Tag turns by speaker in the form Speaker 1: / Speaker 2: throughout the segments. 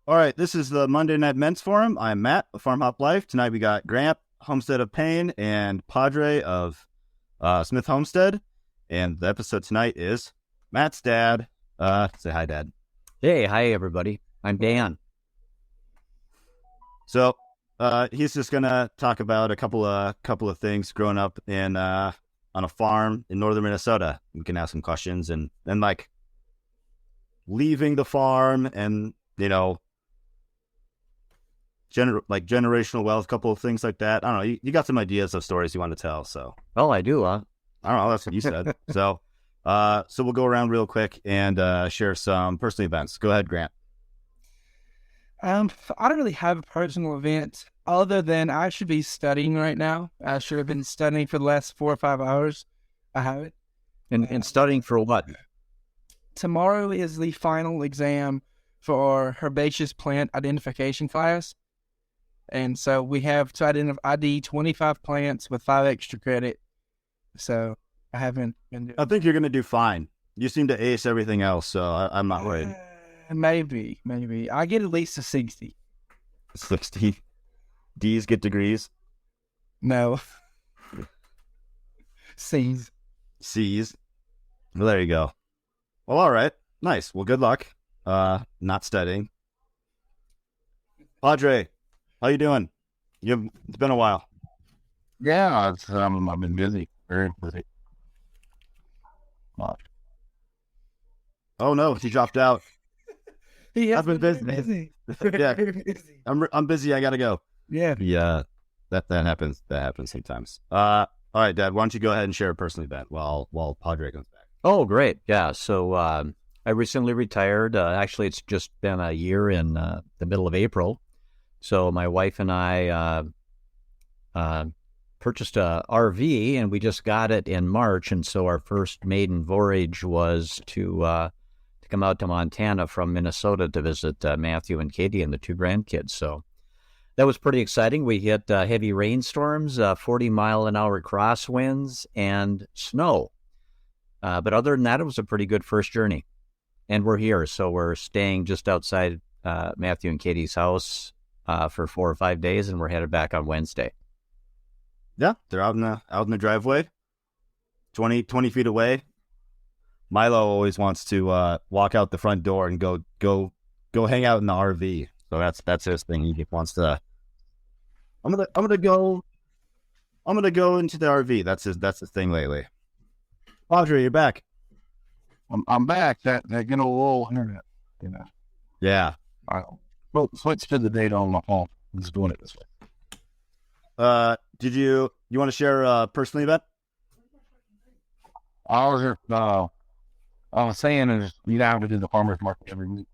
Speaker 1: All right, this is the Monday Night Men's Forum. I'm Matt of Farm Hop Life. Tonight we got Grant, Homestead of Pain, and Padre of Smith Homestead. And the episode tonight is Matt's dad. Say hi, Dad.
Speaker 2: Hey, hi, everybody. I'm Dan.
Speaker 1: So he's just going to talk about a couple of things growing up on a farm in northern Minnesota. We can ask some questions and then like leaving the farm and, generational wealth, couple of things like that. I don't know. You got some ideas of stories you want to tell. So,
Speaker 2: Oh, I do, huh?
Speaker 1: I don't know. That's what you said. So we'll go around real quick and share some personal events. Go ahead, Grant.
Speaker 3: I don't really have a personal event other than I should be studying right now. I should have been studying for the last 4 or 5 hours. I haven't.
Speaker 2: And studying for what?
Speaker 3: Tomorrow is the final exam for herbaceous plant identification class. And so we have to ID 25 plants with 5 extra credit. So I haven't been doing
Speaker 1: I think you're going to do fine. You seem to ace everything else, so I'm not worried.
Speaker 3: Maybe. I get at least a 60.
Speaker 1: 60. D's get degrees.
Speaker 3: No. C's.
Speaker 1: C's. Well, there you go. Well, all right. Nice. Well, good luck. Not studying. Padre, how you doing? It's been a while.
Speaker 4: Yeah, I've been busy, very busy.
Speaker 1: Oh no, he dropped out.
Speaker 3: I've
Speaker 1: been busy. Yeah, I'm busy. I gotta go.
Speaker 3: Yeah.
Speaker 1: Yeah, that happens. That happens sometimes. All right, Dad. Why don't you go ahead and share a personal event while Padre comes back?
Speaker 2: Oh, great. Yeah. So I recently retired. Actually, it's just been a year in the middle of April. So my wife and I purchased a RV, and we just got it in March. And so our first maiden voyage was to come out to Montana from Minnesota to visit Matthew and Katie and the 2 grandkids. So that was pretty exciting. We hit heavy rainstorms, 40-mile-an-hour crosswinds, and snow. But other than that, it was a pretty good first journey. And we're here. So we're staying just outside Matthew and Katie's house for 4 or 5 days, and we're headed back on Wednesday.
Speaker 1: Yeah, they're out in the driveway, 20 feet away. Milo always wants to walk out the front door and go hang out in the RV. So that's his thing. He wants to. I'm gonna go into the RV. That's his thing lately. Audrey, you're back.
Speaker 4: I'm back. That good old internet,
Speaker 1: Yeah.
Speaker 4: Well, switch to the data on my phone. I'm just doing it this way.
Speaker 1: Did you want to share a personal event?
Speaker 4: I was saying is I have to do the farmer's market every week.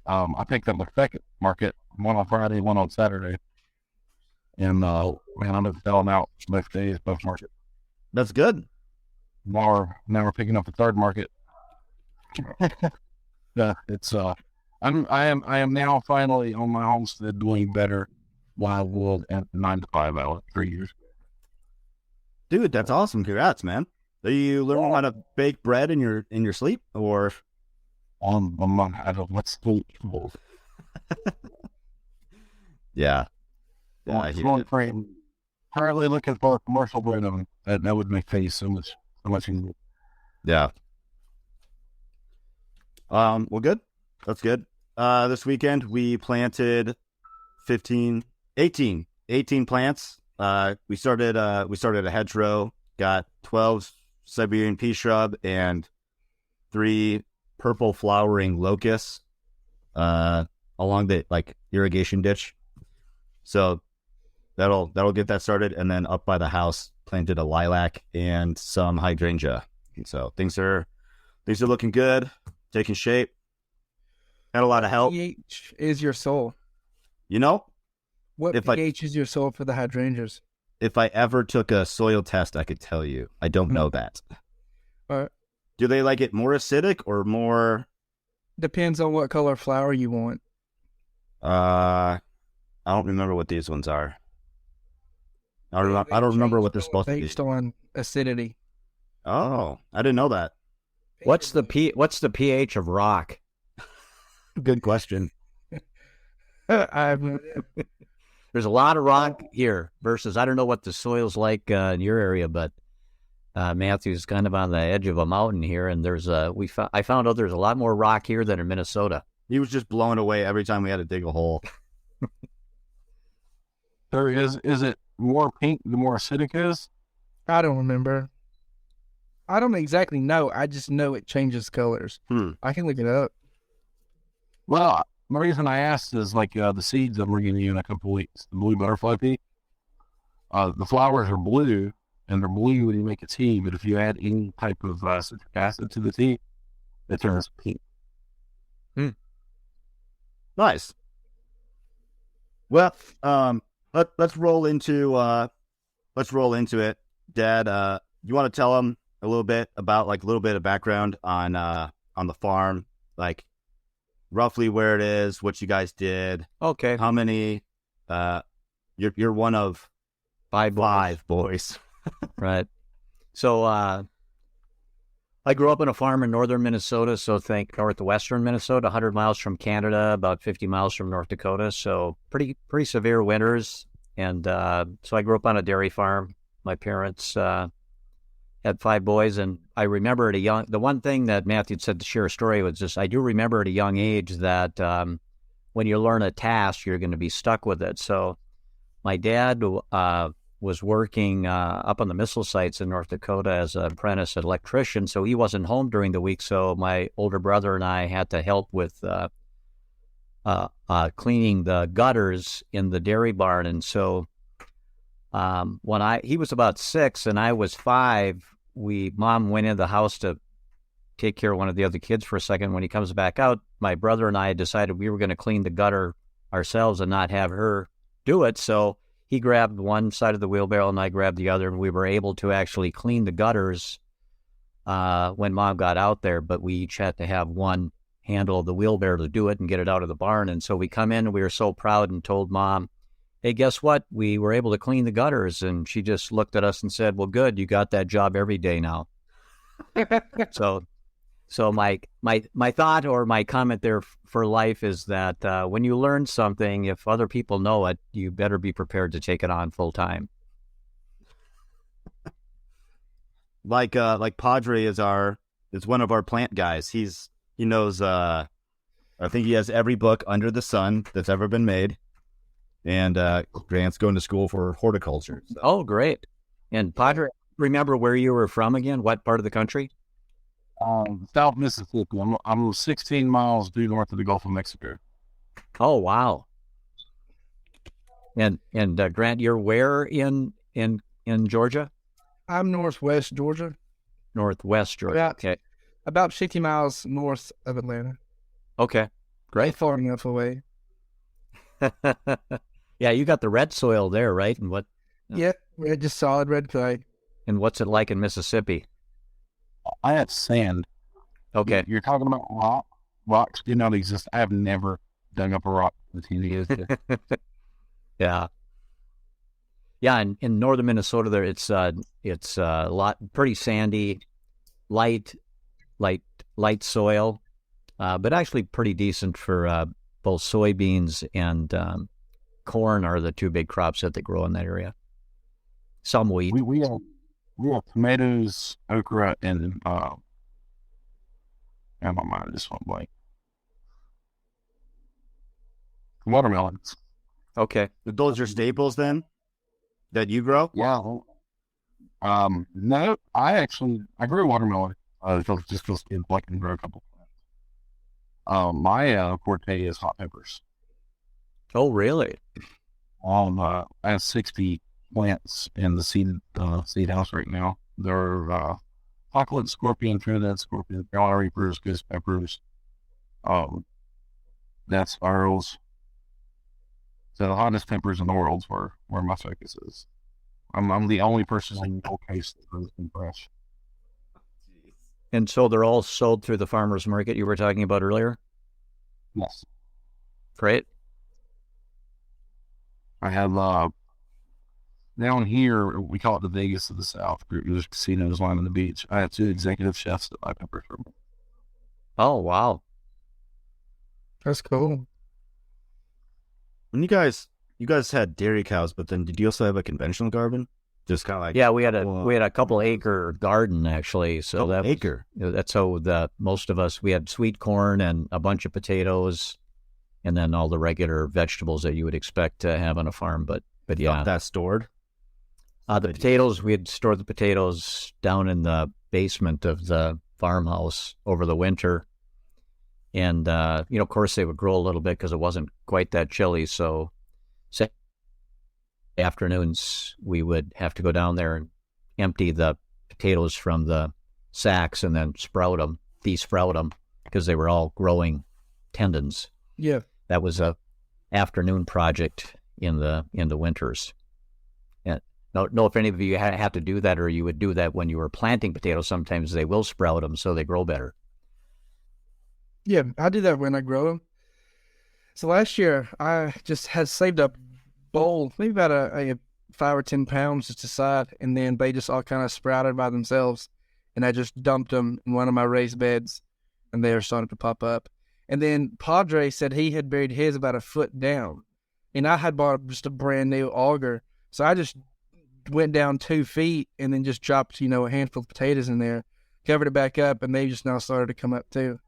Speaker 4: I picked up the second market, one on Friday, one on Saturday. And I'm just selling out most days, both markets.
Speaker 1: That's good.
Speaker 4: Now we're picking up the third market. Yeah, it's I am now finally on my homestead doing better while we'll at 9 to 5 hours, 3 years.
Speaker 1: Dude, that's awesome. Congrats, man. Do you learn how to bake bread in your sleep, or
Speaker 4: I don't what's school.
Speaker 1: Yeah.
Speaker 4: Currently looking for a commercial bread oven. That would make things so much easier.
Speaker 1: Yeah. Well, good. That's good. This weekend we planted 18 plants. We started a hedgerow, got 12 Siberian pea shrub and 3 purple flowering locusts along the irrigation ditch. So that'll get that started, and then up by the house planted a lilac and some hydrangea. And so things are looking good, taking shape. Had a lot of help.
Speaker 3: pH is your soul?
Speaker 1: What
Speaker 3: pH is your soul for the hydrangeas?
Speaker 1: If I ever took a soil test, I could tell you. I don't know that. Do they like it more acidic or more?
Speaker 3: Depends on what color flower you want.
Speaker 1: I don't remember what these ones are. I don't remember what they're supposed to be.
Speaker 3: Based on acidity.
Speaker 1: Oh, I didn't know that.
Speaker 2: What's the pH of rock?
Speaker 1: Good question.
Speaker 2: There's a lot of rock here versus I don't know what the soil's like in your area, but Matthew's kind of on the edge of a mountain here, and I found out there's a lot more rock here than in Minnesota.
Speaker 1: He was just blown away every time we had to dig a hole.
Speaker 4: There is it more pink the more acidic it is?
Speaker 3: I don't remember. I don't exactly know. I just know it changes colors. I can look it up.
Speaker 4: Well, the reason I asked is like the seeds I'm bringing you in a couple weeks, the blue butterfly pea. The flowers are blue, and they're blue when you make a tea, but if you add any type of citric acid to the tea, it turns pink.
Speaker 1: Nice. Well, let's roll into it. Dad, you want to tell them a little bit about like a little bit of background on the farm, like roughly where it is, what you guys did.
Speaker 2: Okay.
Speaker 1: How many? You're one of five boys.
Speaker 2: Right. So I grew up on a farm in northern Minnesota, so think northwestern Minnesota, 100 miles from Canada, about 50 miles from North Dakota. So pretty severe winters. And so I grew up on a dairy farm. My parents had 5 boys, and I remember the one thing that Matthew said to share a story was just, I do remember at a young age that when you learn a task, you're going to be stuck with it. So my dad was working up on the missile sites in North Dakota as an apprentice electrician, so he wasn't home during the week. So my older brother and I had to help with cleaning the gutters in the dairy barn. And so when he was about 6 and I was 5, Mom went in the house to take care of one of the other kids for a second. When he comes back out, my brother and I decided we were going to clean the gutter ourselves and not have her do it. So he grabbed one side of the wheelbarrow and I grabbed the other, and we were able to actually clean the gutters when Mom got out there, but we each had to have one handle of the wheelbarrow to do it and get it out of the barn. And so we come in and we were so proud and told Mom, hey, guess what? We were able to clean the gutters. And she just looked at us and said, well, good, you got that job every day now. So my thought or my comment there for life is that when you learn something, if other people know it, you better be prepared to take it on full time.
Speaker 1: Like Padre is one of our plant guys. He knows I think he has every book under the sun that's ever been made. And Grant's going to school for horticulture. So.
Speaker 2: Oh, great. And Padre, remember where you were from again? What part of the country?
Speaker 4: South Mississippi. I'm 16 miles due north of the Gulf of Mexico.
Speaker 2: Oh, wow. And Grant, you're where in Georgia?
Speaker 3: I'm northwest Georgia.
Speaker 2: Northwest Georgia. Okay.
Speaker 3: About 60 miles north of Atlanta.
Speaker 2: Okay. Great.
Speaker 3: Far enough away.
Speaker 2: Yeah, you got the red soil there, right? And what?
Speaker 3: Yeah, just solid red clay.
Speaker 2: And what's it like in Mississippi?
Speaker 4: I have sand.
Speaker 2: Okay.
Speaker 4: You're talking about rocks do not exist. I have never dug up a rock in 10 years.
Speaker 2: Yeah. Yeah, in northern Minnesota there it's a lot pretty sandy, light soil, but actually pretty decent for both soybeans and corn are the 2 big crops that they grow in that area. Some wheat.
Speaker 4: We have tomatoes, okra, and my mind just went blank. Watermelons.
Speaker 2: Okay.
Speaker 1: Those are staples then that you grow?
Speaker 4: Yeah. No, I grew watermelon. Just because kids like to grow a couple plants. My forte is hot peppers.
Speaker 2: Oh, really?
Speaker 4: I have 60 plants in the seed house right now. They're chocolate, scorpion, Trinidad scorpion, Carolina reapers, goose peppers, that's spirals. So the hottest peppers in the world's where my focus is. I'm the only person in the whole case that grows them fresh.
Speaker 2: And so they're all sold through the farmer's market you were talking about earlier?
Speaker 4: Yes.
Speaker 2: Great.
Speaker 4: I have down here, we call it the Vegas of the South. There's casinos lining the beach. I have 2 executive chefs that buy peppers from me.
Speaker 2: Oh, wow. Wow.
Speaker 3: That's cool. 'Cause I grew up in Georgia. That's cool.
Speaker 2: That's cool. Yeah. And so they're all sold through the farmer's market you were talking about earlier?
Speaker 3: That's cool.
Speaker 4: Yes. I have
Speaker 1: When you guys had dairy cows, but then did you also have a conventional garden? Just kind of like
Speaker 2: Yeah, we had a couple acre garden actually. So
Speaker 1: acre.
Speaker 2: That's how most of us, we had sweet corn and a bunch of potatoes, and then all the regular vegetables that you would expect to have on a farm. But yeah,
Speaker 1: That stored.
Speaker 2: the potatoes, we had stored the potatoes down in the basement of the farmhouse over the winter. And, of course, they would grow a little bit because it wasn't quite that chilly. So afternoons, we would have to go down there and empty the potatoes from the sacks and then desprout them, because they were all growing tendons.
Speaker 3: Yeah.
Speaker 2: That was a afternoon project in the winters. And know if any of you have to do that, or you would do that when you were planting potatoes. Sometimes they will sprout them so they grow better.
Speaker 3: Yeah, I do that when I grow them. So last year, I just had saved up bowl, maybe about a 5 or 10 pounds just aside, and then they just all kind of sprouted by themselves, and I just dumped them in one of my raised beds, and they are starting to pop up. And then Padre said he had buried his about a foot down, and I had bought just a brand new auger, so I just went down 2 feet and then just dropped, a handful of potatoes in there, covered it back up, and they just now started to come up too.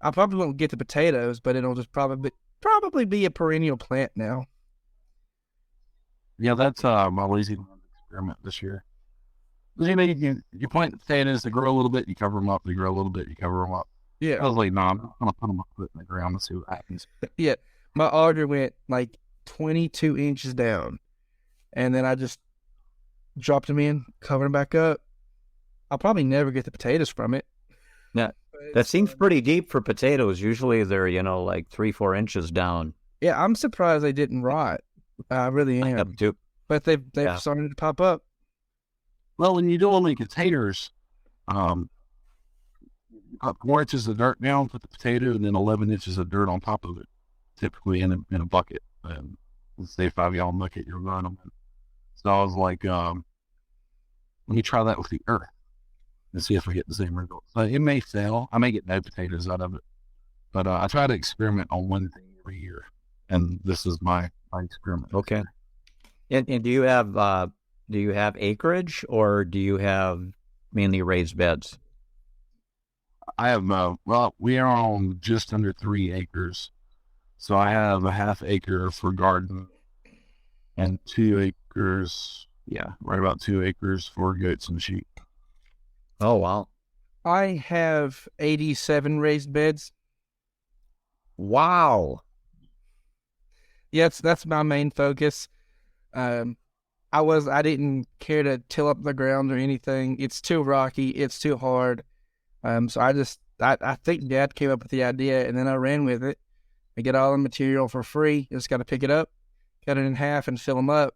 Speaker 3: I probably won't get the potatoes, but it'll just probably be a perennial plant now.
Speaker 4: Yeah, that's my lazy experiment this year. You plant potatoes, they grow a little bit, you cover them up, they grow a little bit, you cover them up.
Speaker 3: Yeah.
Speaker 4: I was like, I'm going to put them in the ground and see what happens.
Speaker 3: Yeah, my auger went like 22 inches down, and then I just dropped them in, covered them back up. I'll probably never get the potatoes from it.
Speaker 2: Yeah, that seems pretty deep for potatoes. Usually they're, like 3-4 inches down.
Speaker 3: Yeah, I'm surprised they didn't rot. I really am.
Speaker 2: Up to,
Speaker 3: But they've started to pop up.
Speaker 4: Well, when you do them in containers, put 4 inches of dirt down, put the potato, and then 11 inches of dirt on top of it, typically in a bucket. Let's say 5-gallon bucket you're running them in. So I was like, let me try that with the earth and see if I get the same results. It may fail. I may get no potatoes out of it. But I try to experiment on one thing every year. And this is my experiment.
Speaker 2: Okay. And do you have acreage, or do you have mainly raised beds?
Speaker 4: I have, we are on just under 3 acres. So I have a ½ acre for garden and 2 acres, right about 2 acres for goats and sheep.
Speaker 2: Oh, wow.
Speaker 3: I have 87 raised beds.
Speaker 2: Wow.
Speaker 3: Yeah, that's my main focus. I didn't care to till up the ground or anything. It's too rocky. It's too hard. So I think Dad came up with the idea, and then I ran with it. I get all the material for free. You just got to pick it up, cut it in half, and fill them up,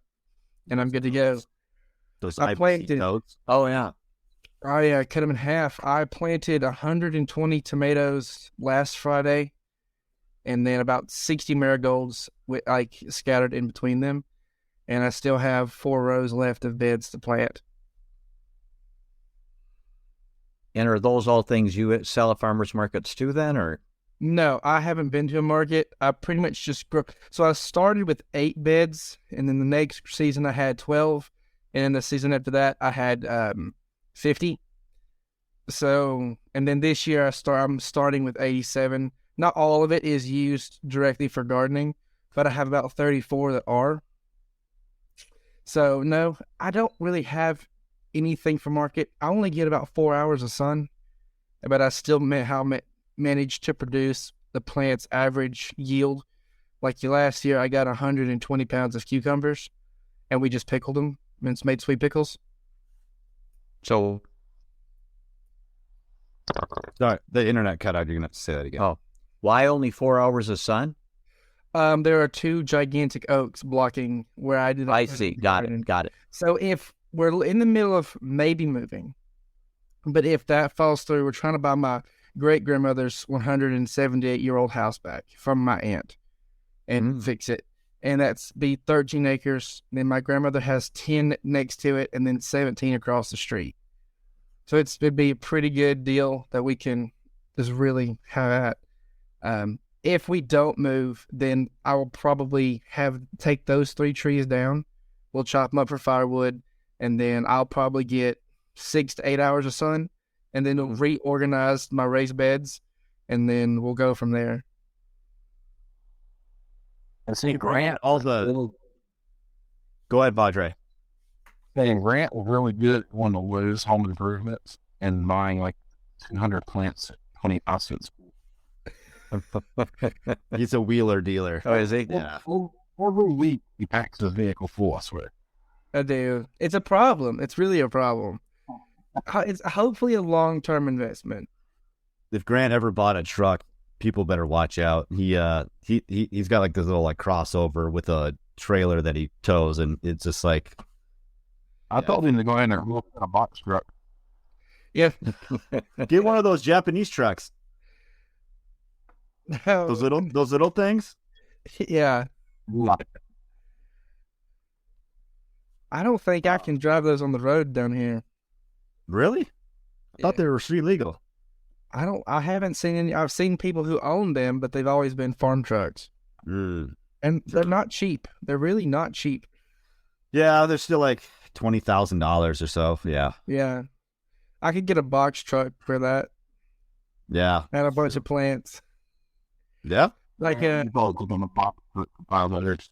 Speaker 3: and I'm good to go.
Speaker 1: Those
Speaker 3: I planted.
Speaker 2: Oh, yeah.
Speaker 3: I cut them in half. I planted 120 tomatoes last Friday, and then about 60 marigolds scattered in between them. And I still have 4 rows left of beds to plant.
Speaker 2: And are those all things you sell at farmers markets too then, or?
Speaker 3: No, I haven't been to a market. I pretty much just grew. So I started with 8 beds, and then the next season I had 12, and then the season after that I had 50. So, and then this year I'm starting with 87. Not all of it is used directly for gardening, but I have about 34 that are. So no, I don't really have anything for market. I only get about 4 hours of sun, but I still managed to produce the plant's average yield. Like last year, I got 120 pounds of cucumbers, and we just pickled them and made sweet pickles.
Speaker 2: So,
Speaker 1: Sorry, the internet cut out. You're going to have to say that again.
Speaker 2: oh, why only 4 hours of sun?
Speaker 3: There are 2 gigantic oaks blocking where I did.
Speaker 2: I see. Got it.
Speaker 3: So if we're in the middle of maybe moving, but if that falls through, we're trying to buy my great-grandmother's 178-year-old house back from my aunt and fix it. And that's be 13 acres. Then my grandmother has 10 next to it, and then 17 across the street. So it'd be a pretty good deal that we can just really have at. if we don't move, then I will probably take those 3 trees down. We'll chop them up for firewood, and then I'll probably get 6 to 8 hours of sun, and then we'll reorganize my raised beds, and then we'll go from there.
Speaker 4: And see, Grant,
Speaker 1: Go ahead, Padre.
Speaker 4: saying Grant was really good at one of those home improvements and buying like 200 plants at 25 cents.
Speaker 1: He's a wheeler dealer.
Speaker 2: Oh, is he?
Speaker 1: Yeah.
Speaker 4: Every week he packs his vehicle full, I swear.
Speaker 3: I do. It's a problem. It's really a problem. It's hopefully a long-term investment.
Speaker 1: If Grant ever bought a truck, people better watch out. He's got like this little like crossover with a trailer that he tows, and it's just like
Speaker 4: I told him to go in there and look at a box truck.
Speaker 3: Yeah.
Speaker 1: get one of those Japanese trucks. Those little things.
Speaker 3: Yeah. I don't think I can drive those on the road down here.
Speaker 1: Really? I thought they were street legal.
Speaker 3: I haven't seen any. I've seen people who own them, but they've always been farm trucks.
Speaker 1: Mm.
Speaker 3: And they're not cheap. They're really not cheap.
Speaker 1: Yeah, they're still like $20,000 or so. Yeah.
Speaker 3: Yeah. I could get a box truck for that
Speaker 1: Yeah.
Speaker 3: and a bunch of plants.
Speaker 1: Yeah.
Speaker 3: Like
Speaker 4: You both look on the box truck for $500.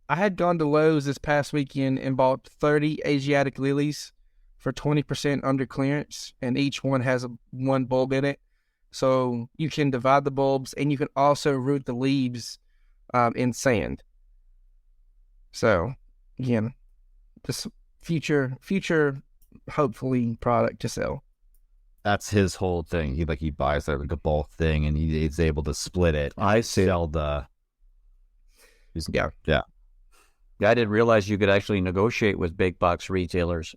Speaker 3: I had gone to Lowe's this past weekend and bought 30 Asiatic lilies for 20% under clearance, and each one has one bulb in it. So you can divide the bulbs, and you can also root the leaves in sand. So, again, this future, hopefully, product to sell.
Speaker 1: That's his whole thing. He buys like a bulk thing, and he's able to split it.
Speaker 2: I see.
Speaker 1: Sell the.
Speaker 3: Yeah.
Speaker 2: Yeah, I didn't realize you could actually negotiate with big box retailers.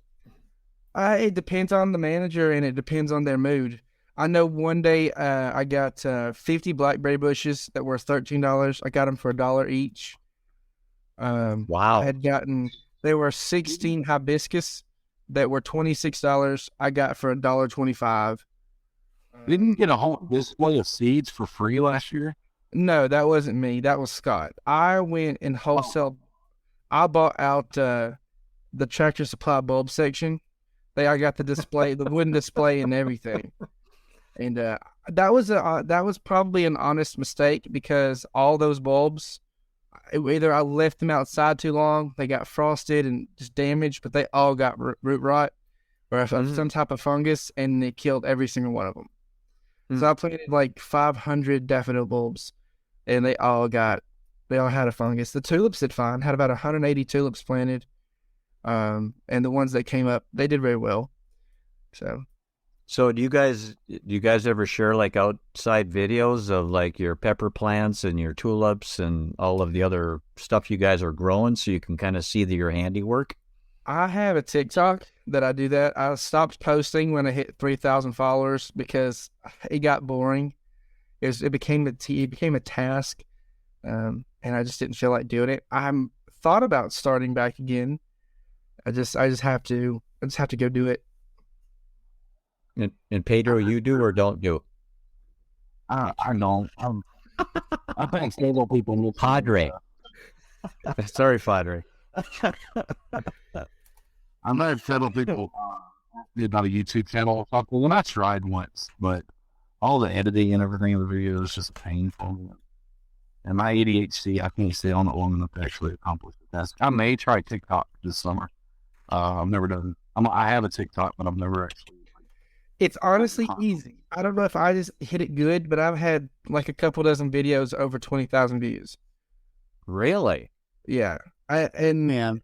Speaker 3: It depends on the manager, and it depends on their mood. I know one day I got 50 blackberry bushes that were $13. I got them for $1 each.
Speaker 2: Wow.
Speaker 3: There were 16 hibiscus that were $26. I got for $1.25.
Speaker 4: Didn't you get a whole display of seeds for free last year?
Speaker 3: No, that wasn't me. That was Scott. I went and wholesale. I bought out the Tractor Supply bulb section. I got the display, the wooden display, and everything. And that was probably an honest mistake, because all those bulbs, either I left them outside too long, they got frosted and just damaged, but they all got root rot or some type of fungus, and it killed every single one of them. So I planted like 500 daffodil bulbs, and they all had a fungus. The tulips did fine. Had about 180 tulips planted. And the ones that came up, they did very well. So
Speaker 2: do you guys ever share like outside videos of like your pepper plants and your tulips and all of the other stuff you guys are growing, so you can kind of see your handiwork?
Speaker 3: I have a TikTok that I do that. I stopped posting when I hit 3,000 followers because it got boring. It became a task, and I just didn't feel like doing it. I'm thought about starting back again. I just have to go do it.
Speaker 2: And Pedro, you do or don't do?
Speaker 4: I don't. I think several people need
Speaker 2: Padre. Sorry, Padre.
Speaker 4: I've had several people did about a YouTube channel or something, and I tried once, but all the editing and everything of the video is just painful. And my ADHD, I can't stay on it long enough to actually accomplish the task. I may try TikTok this summer. I've never done. I have a TikTok, but I've never actually.
Speaker 3: It's honestly easy. I don't know if I just hit it good, but I've had like a couple dozen videos over 20,000 views.
Speaker 2: Really?
Speaker 3: Yeah. Man,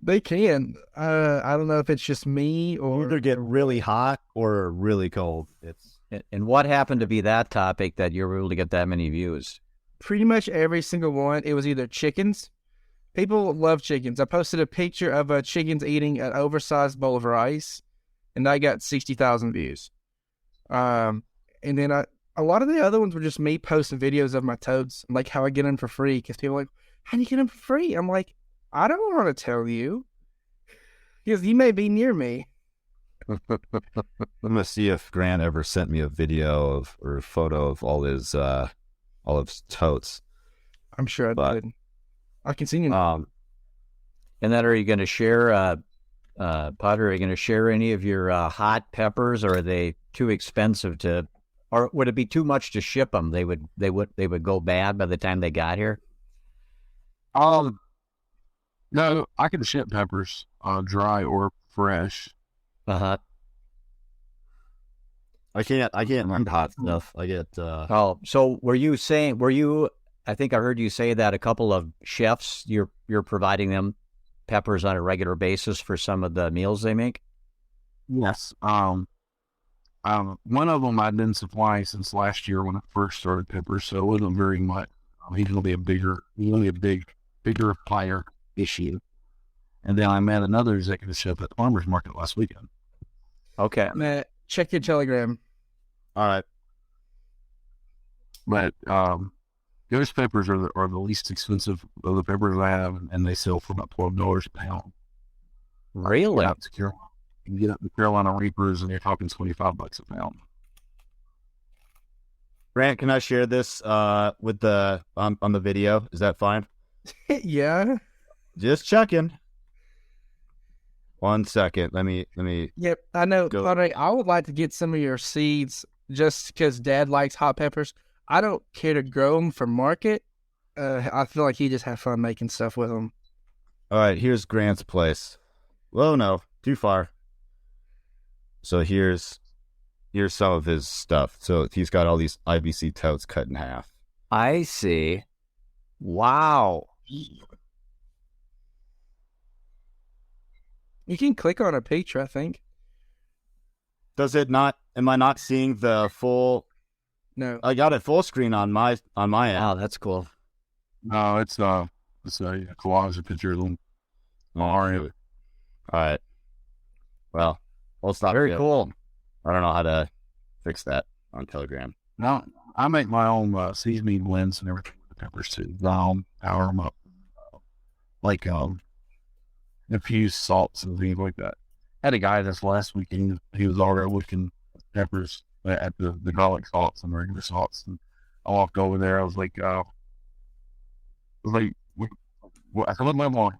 Speaker 3: they can. I don't know if it's just me or
Speaker 1: either get really hot or really cold.
Speaker 2: And what happened to be that topic that you were able to get that many views?
Speaker 3: Pretty much every single one. It was either chickens. People love chickens. I posted a picture of a chickens eating an oversized bowl of rice, and I got 60,000 views. And then a lot of the other ones were just me posting videos of my toads, like how I get them for free. Because people are like, how do you get them for free? I'm like, I don't want to tell you, because you may be near me.
Speaker 1: I'm gonna see if Grant ever sent me a video of or a photo of all his totes.
Speaker 3: I'm sure I
Speaker 1: But-
Speaker 3: did. I can see you.
Speaker 2: And then are you going to share, Padre, are you going to share any of your hot peppers, or are they too expensive to, or would it be too much to ship them? They would go bad by the time they got here?
Speaker 4: No, I can ship peppers, dry or fresh.
Speaker 2: Uh-huh.
Speaker 1: I can't eat hot stuff. I get
Speaker 2: Oh, so I think I heard you say that a couple of chefs, you're providing them peppers on a regular basis for some of the meals they make?
Speaker 4: Yes. One of them I didn't supply since last year when I first started peppers, so it wasn't very much. He's gonna be a bigger player issue. And then I met another executive chef at the farmers market last weekend.
Speaker 2: Okay.
Speaker 3: Matt, check your Telegram.
Speaker 1: all right.
Speaker 4: But those peppers are the least expensive of the peppers I have, and they sell for about $12 a pound.
Speaker 2: Really?
Speaker 4: Out to Carolina, you get up to Carolina Reapers, and you're talking $25 a pound.
Speaker 1: Grant, can I share this with the on the video? Is that fine?
Speaker 3: Yeah.
Speaker 1: Just checking. 1 second. Let me.
Speaker 3: Yep. I know.
Speaker 1: Go.
Speaker 3: Padre, I would like to get some of your seeds just because Dad likes hot peppers. I don't care to grow them for market. I feel like he just had fun making stuff with them.
Speaker 1: All right. Here's Grant's place. Whoa, no, too far. So here's some of his stuff. So he's got all these IBC totes cut in half.
Speaker 2: I see. Wow.
Speaker 3: You can click on a picture, I think.
Speaker 1: Does it not? Am I not seeing the full?
Speaker 3: No.
Speaker 1: I got it full screen on my end.
Speaker 2: Wow, that's cool.
Speaker 4: No, it's a collage of picture of them.
Speaker 1: All right. Well, we'll stop.
Speaker 2: Very
Speaker 1: here.
Speaker 2: cool.
Speaker 1: I don't know how to fix that on Telegram.
Speaker 4: No, I make my own seasoning blends and everything with the peppers too. Power them up, like infused salts and things like that. Had a guy this last weekend. He was already looking at peppers at the garlic salts and regular salts, and I walked over there. I was like, I said, "What am I want?"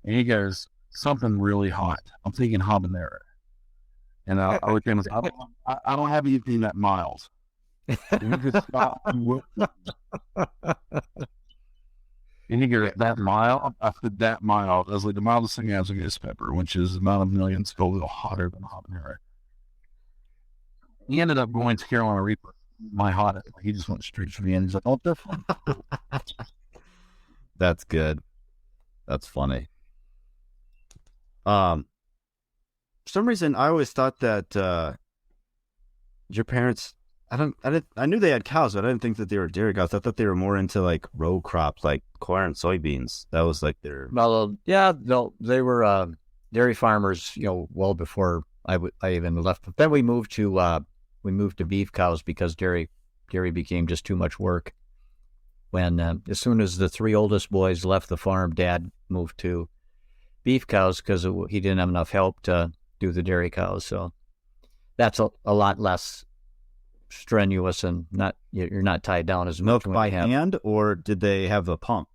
Speaker 4: And he goes, "Something really hot." I'm thinking habanero. And I looked at him and said, I don't have anything that mild. And he just stopped. And he goes, "That mild?" I said, "That mild." I was like, the mildest thing I was going to is pepper, which is about 1,000,000 Scoville hotter than habanero. He ended up going to Carolina Reaper, my hottest. He just went straight to the end. He's like, "Oh, this one."
Speaker 1: That's good. That's funny. For some reason, I always thought that your parents. I knew they had cows, but I didn't think that they were dairy cows. I thought they were more into like row crops, like corn and soybeans. That was like their.
Speaker 2: Well, yeah, no, they were dairy farmers, well before I even left. But then we moved to beef cows because dairy became just too much work. When as soon as the three oldest boys left the farm, Dad moved to beef cows because he didn't have enough help to do the dairy cows. So that's a lot less strenuous, and you're not tied down as much.
Speaker 1: Milk by hand, or did they have a pump?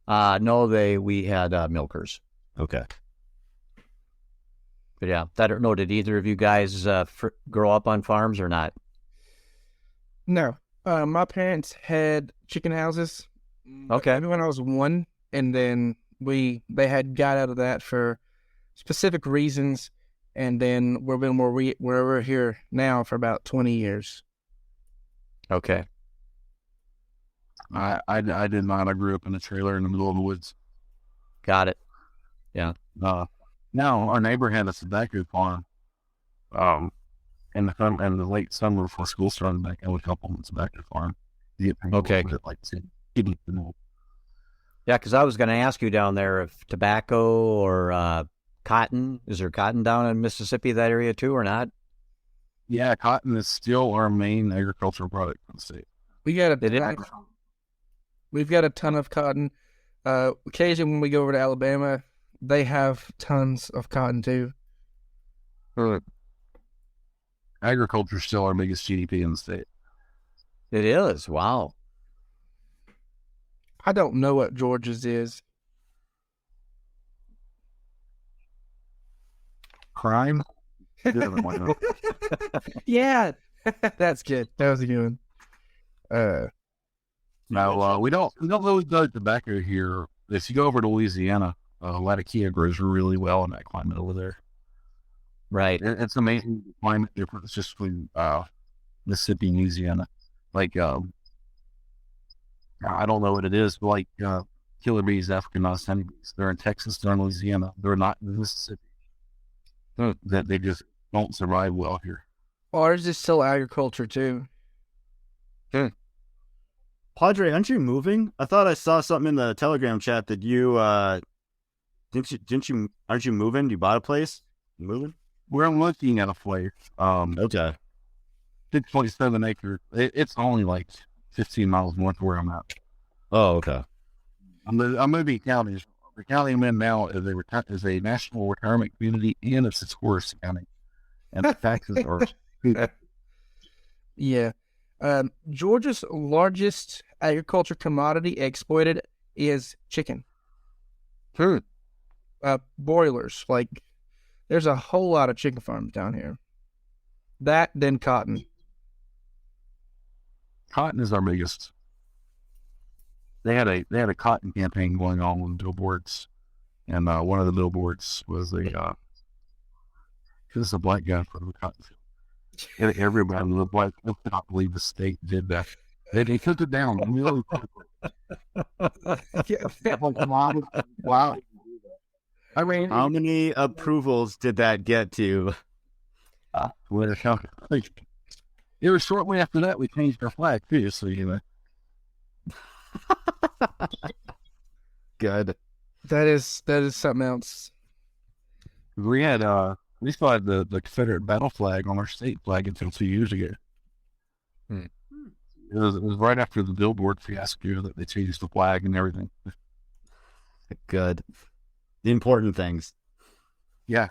Speaker 2: No, we had milkers.
Speaker 1: Okay.
Speaker 2: But yeah, did either of you guys grow up on farms or not?
Speaker 3: No. My parents had chicken houses.
Speaker 2: Okay.
Speaker 3: Maybe when I was 1, and then they had got out of that for specific reasons, and then we're here now for about 20 years.
Speaker 2: Okay.
Speaker 4: I did not. I grew up in a trailer in the middle of the woods.
Speaker 2: Got it. Yeah.
Speaker 4: Now our neighbor had a tobacco farm. In the late summer before school started back, I would help on the tobacco farm.
Speaker 2: Okay. Yeah, because I was going to ask you down there if tobacco or cotton. Is there cotton down in Mississippi, that area too, or not?
Speaker 4: Yeah, cotton is still our main agricultural product in the state.
Speaker 3: We've got a ton of cotton. Occasionally when we go over to Alabama, they have tons of cotton too.
Speaker 4: Agriculture is still our biggest GDP in the state.
Speaker 2: It is. Wow.
Speaker 3: I don't know what Georgia's is.
Speaker 4: Crime?
Speaker 3: Yeah, that's good. That was a good one.
Speaker 4: No, we don't really grow tobacco here. If you go over to Louisiana, Latakia grows really well in that climate over there.
Speaker 2: Right.
Speaker 4: It's amazing the climate difference just between Mississippi and Louisiana. Like, I don't know what it is, but like killer bees, African honeybees, they're in Texas, they're in Louisiana, they're not in Mississippi. That they just don't survive well here.
Speaker 3: Ours is still agriculture too.
Speaker 1: Padre, aren't you moving? I thought I saw something in the Telegram chat that you aren't you moving? You bought a place? You moving?
Speaker 4: We're looking at a place.
Speaker 1: Okay.
Speaker 4: 6.7 acres. It's only like 15 miles north of where I'm at.
Speaker 1: Oh, okay.
Speaker 4: I'm moving counties. The county I'm in now is a national retirement community, and it's a tourist county. And the taxes are
Speaker 3: Yeah. Georgia's largest agriculture commodity exported is chicken. Broilers. Like, there's a whole lot of chicken farms down here. That, then cotton.
Speaker 4: Cotton is our biggest. They had a cotton campaign going on with billboards, and one of the billboards was this is a black guy from the cotton field. And everybody looked like, I cannot believe the state did that. They took it down really quickly. Wow. I mean,
Speaker 1: How many approvals did that get to?
Speaker 4: It was shortly after that we changed our flag too, so you know.
Speaker 1: Good.
Speaker 3: That is something else.
Speaker 4: We still had the Confederate battle flag on our state flag until 2 years ago. It was right after the billboard fiasco that they changed the flag and everything.
Speaker 1: Good. The important things.
Speaker 4: Yeah.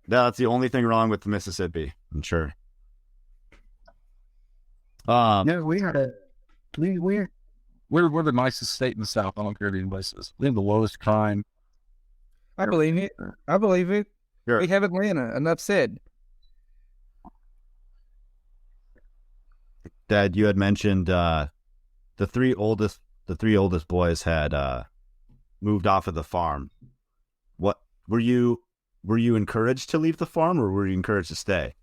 Speaker 1: That's the only thing wrong with Mississippi, I'm sure.
Speaker 4: Yeah, we're the nicest state in the South. I don't care what anybody says. We have the lowest crime.
Speaker 3: I believe it.
Speaker 1: Sure.
Speaker 3: We have Atlanta. Enough said.
Speaker 1: Dad, you had mentioned the three oldest boys had moved off of the farm. What were you encouraged to leave the farm, or were you encouraged to stay?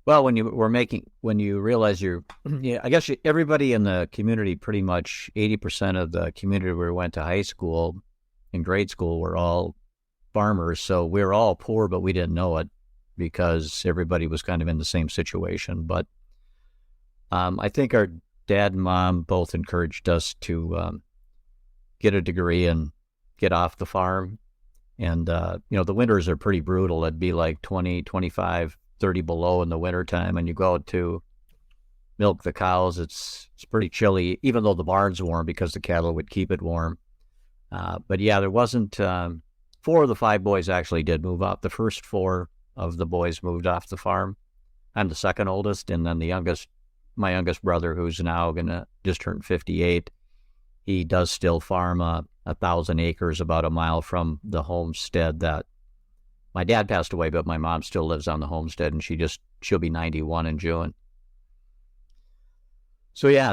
Speaker 2: Well, when you realize I guess everybody in the community, pretty much 80% of the community where we went to high school and grade school were all farmers. So we were all poor, but we didn't know it because everybody was kind of in the same situation. But I think our dad and mom both encouraged us to get a degree and get off the farm. And, the winters are pretty brutal. It'd be like 20, 25, 30 below in the wintertime. And you go out to milk the cows. It's pretty chilly, even though the barn's warm because the cattle would keep it warm. But yeah, there wasn't, 4 of the 5 boys actually did move off. The first 4 of the boys moved off the farm. I'm the second oldest. And then my youngest brother, who's now going to just turn 58, he does still farm 1,000 acres about a mile from the homestead that my dad passed away, but my mom still lives on the homestead, and she'll be 91 in June. So yeah,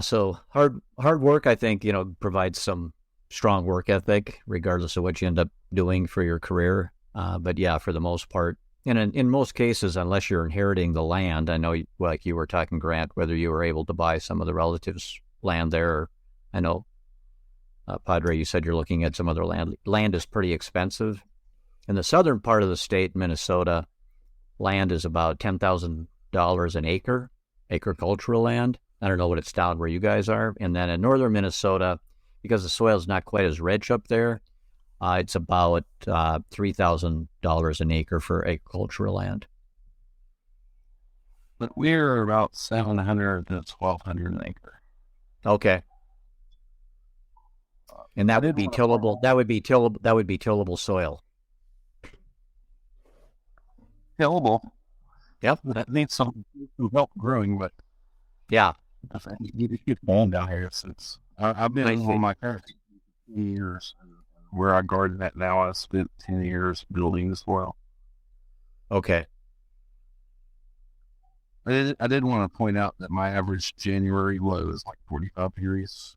Speaker 2: hard work, I think, provides some strong work ethic, regardless of what you end up doing for your career. But yeah, for the most part, and in most cases, unless you're inheriting the land, I know, like you were talking, Grant, whether you were able to buy some of the relatives' land there. I know, Padre, you said you're looking at some other land. Land is pretty expensive. In the southern part of the state, Minnesota, land is about $10,000 an acre, agricultural land. I don't know what it's down where you guys are. And then in northern Minnesota, because the soil's not quite as rich up there, it's about $3,000 an acre for agricultural land.
Speaker 4: But we're about $700 to $1,200 an acre.
Speaker 2: Okay. And that would be tillable. That would be tillable soil.
Speaker 4: tillable.
Speaker 2: Yep.
Speaker 4: That needs some help growing, but
Speaker 2: Yeah.
Speaker 4: I think you just get on down here since I've been
Speaker 2: I see.
Speaker 4: on my parents' years. Where I garden at now, I spent 10 years building as well.
Speaker 2: Okay.
Speaker 4: I did want to point out that my average January low is like 45 degrees.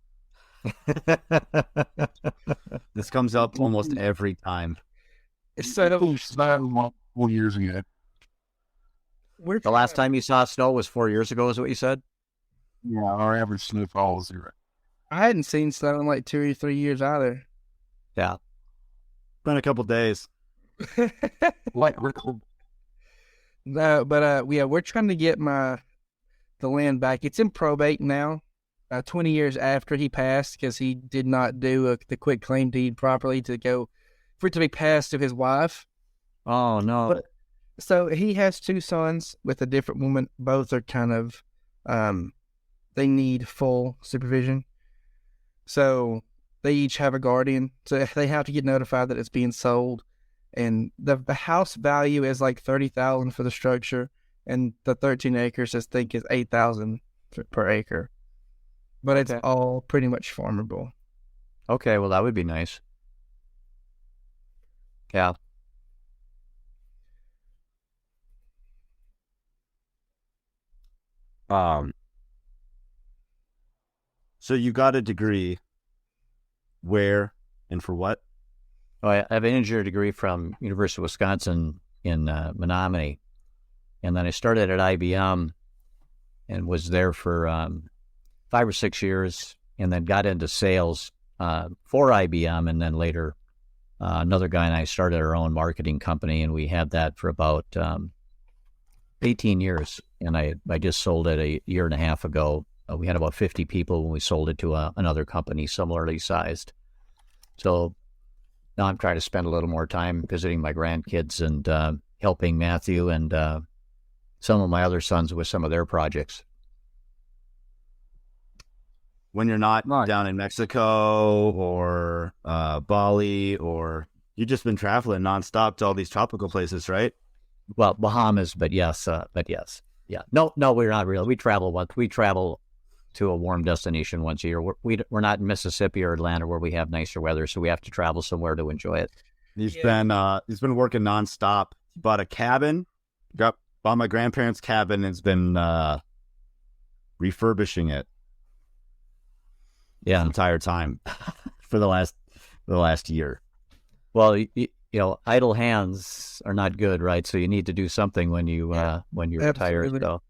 Speaker 1: This comes up almost every time.
Speaker 3: So
Speaker 4: It's not multiple years ago.
Speaker 3: we're
Speaker 2: The last time you saw snow was 4 years ago, is what you said?
Speaker 4: Yeah, our average snowfall is 0.
Speaker 3: I hadn't seen snow in like 2 or 3 years either.
Speaker 2: Yeah.
Speaker 1: Been a couple days.
Speaker 4: Like record.
Speaker 3: No, but yeah, we're trying to get the land back. It's in probate now, 20 years after he passed, because he did not do the quit claim deed properly for it to be passed to his wife.
Speaker 2: Oh, no.
Speaker 3: So he has 2 sons with a different woman. Both are kind of, they need full supervision. So they each have a guardian. So they have to get notified that it's being sold. And the house value is like $30,000 for the structure, and the 13 acres I think is $8,000 per acre. But it's all pretty much farmable.
Speaker 2: Okay, well, that would be nice. Yeah.
Speaker 1: So you got a degree. Where and for what?
Speaker 2: Oh, I have an engineering degree from University of Wisconsin in Menominee. And then I started at IBM and was there for 5 or 6 years, and then got into sales for IBM. And then later, another guy and I started our own marketing company, and we had that for about 18 years. And I just sold it a year and a half ago. We had about 50 people when we sold it to another company similarly sized. So now I'm trying to spend a little more time visiting my grandkids and helping Matthew and some of my other sons with some of their projects.
Speaker 1: When you're not down in Mexico or Bali, or you've just been traveling nonstop to all these tropical places, right?
Speaker 2: Well, Bahamas, but yes. Yeah. No, we're not really. We travel to a warm destination once a year. We're not in Mississippi or Atlanta where we have nicer weather, so we have to travel somewhere to enjoy it.
Speaker 1: He's been working nonstop. He bought a cabin, bought my grandparents' cabin, and has been refurbishing it.
Speaker 2: Yeah,
Speaker 1: the entire time for the last year.
Speaker 2: Well, you know, idle hands are not good, right? So you need to do something when you're retired.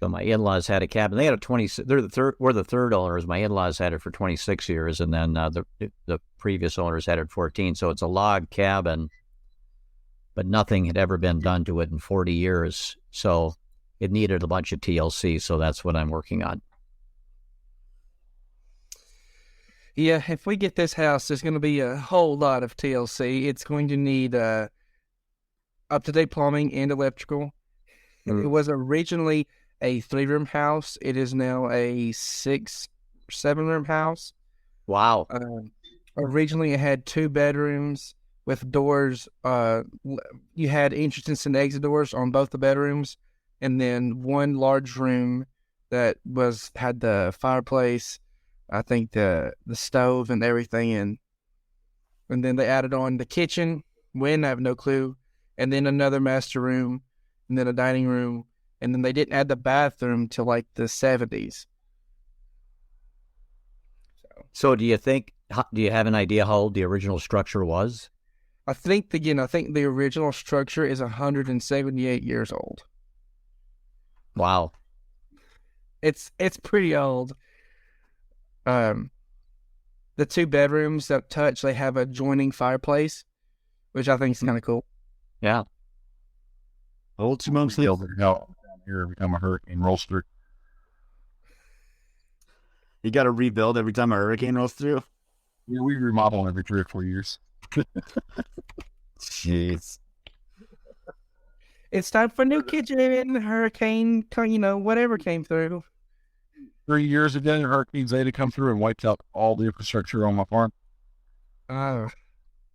Speaker 2: So my in-laws had a cabin. They had we're the third owners. My in-laws had it for 26 years, and then the previous owners had it 14. So it's a log cabin, but nothing had ever been done to it in 40 years. So it needed a bunch of TLC. So that's what I'm working on.
Speaker 3: Yeah, if we get this house, there's going to be a whole lot of TLC. It's going to need up-to-date plumbing and electrical. It was originally a 3-room house. It is now a 7-room house.
Speaker 2: Wow.
Speaker 3: Originally, it had 2 bedrooms with doors. You had entrance and exit doors on both the bedrooms, and then one large room that had the fireplace, I think the stove and everything, and then they added on the kitchen. When I have no clue, and then another master room, and then a dining room, and then they didn't add the bathroom till like the 70s.
Speaker 2: So do you have an idea how old the original structure was?
Speaker 3: I think the original structure is 178 years old.
Speaker 2: Wow.
Speaker 3: It's pretty old. The 2 bedrooms that touch, they have a adjoining fireplace, which I think is kind of cool.
Speaker 2: Yeah.
Speaker 1: Old smokes.
Speaker 4: Out down here every time a hurricane rolls through.
Speaker 1: You got to rebuild every time a hurricane rolls through.
Speaker 4: Yeah, we remodel every 3 or 4 years.
Speaker 1: Jeez.
Speaker 3: It's time for a new kitchen. Hurricane, whatever came through.
Speaker 4: 3 years ago, Hurricane Zeta come through and wiped out all the infrastructure on my farm.
Speaker 3: Oh,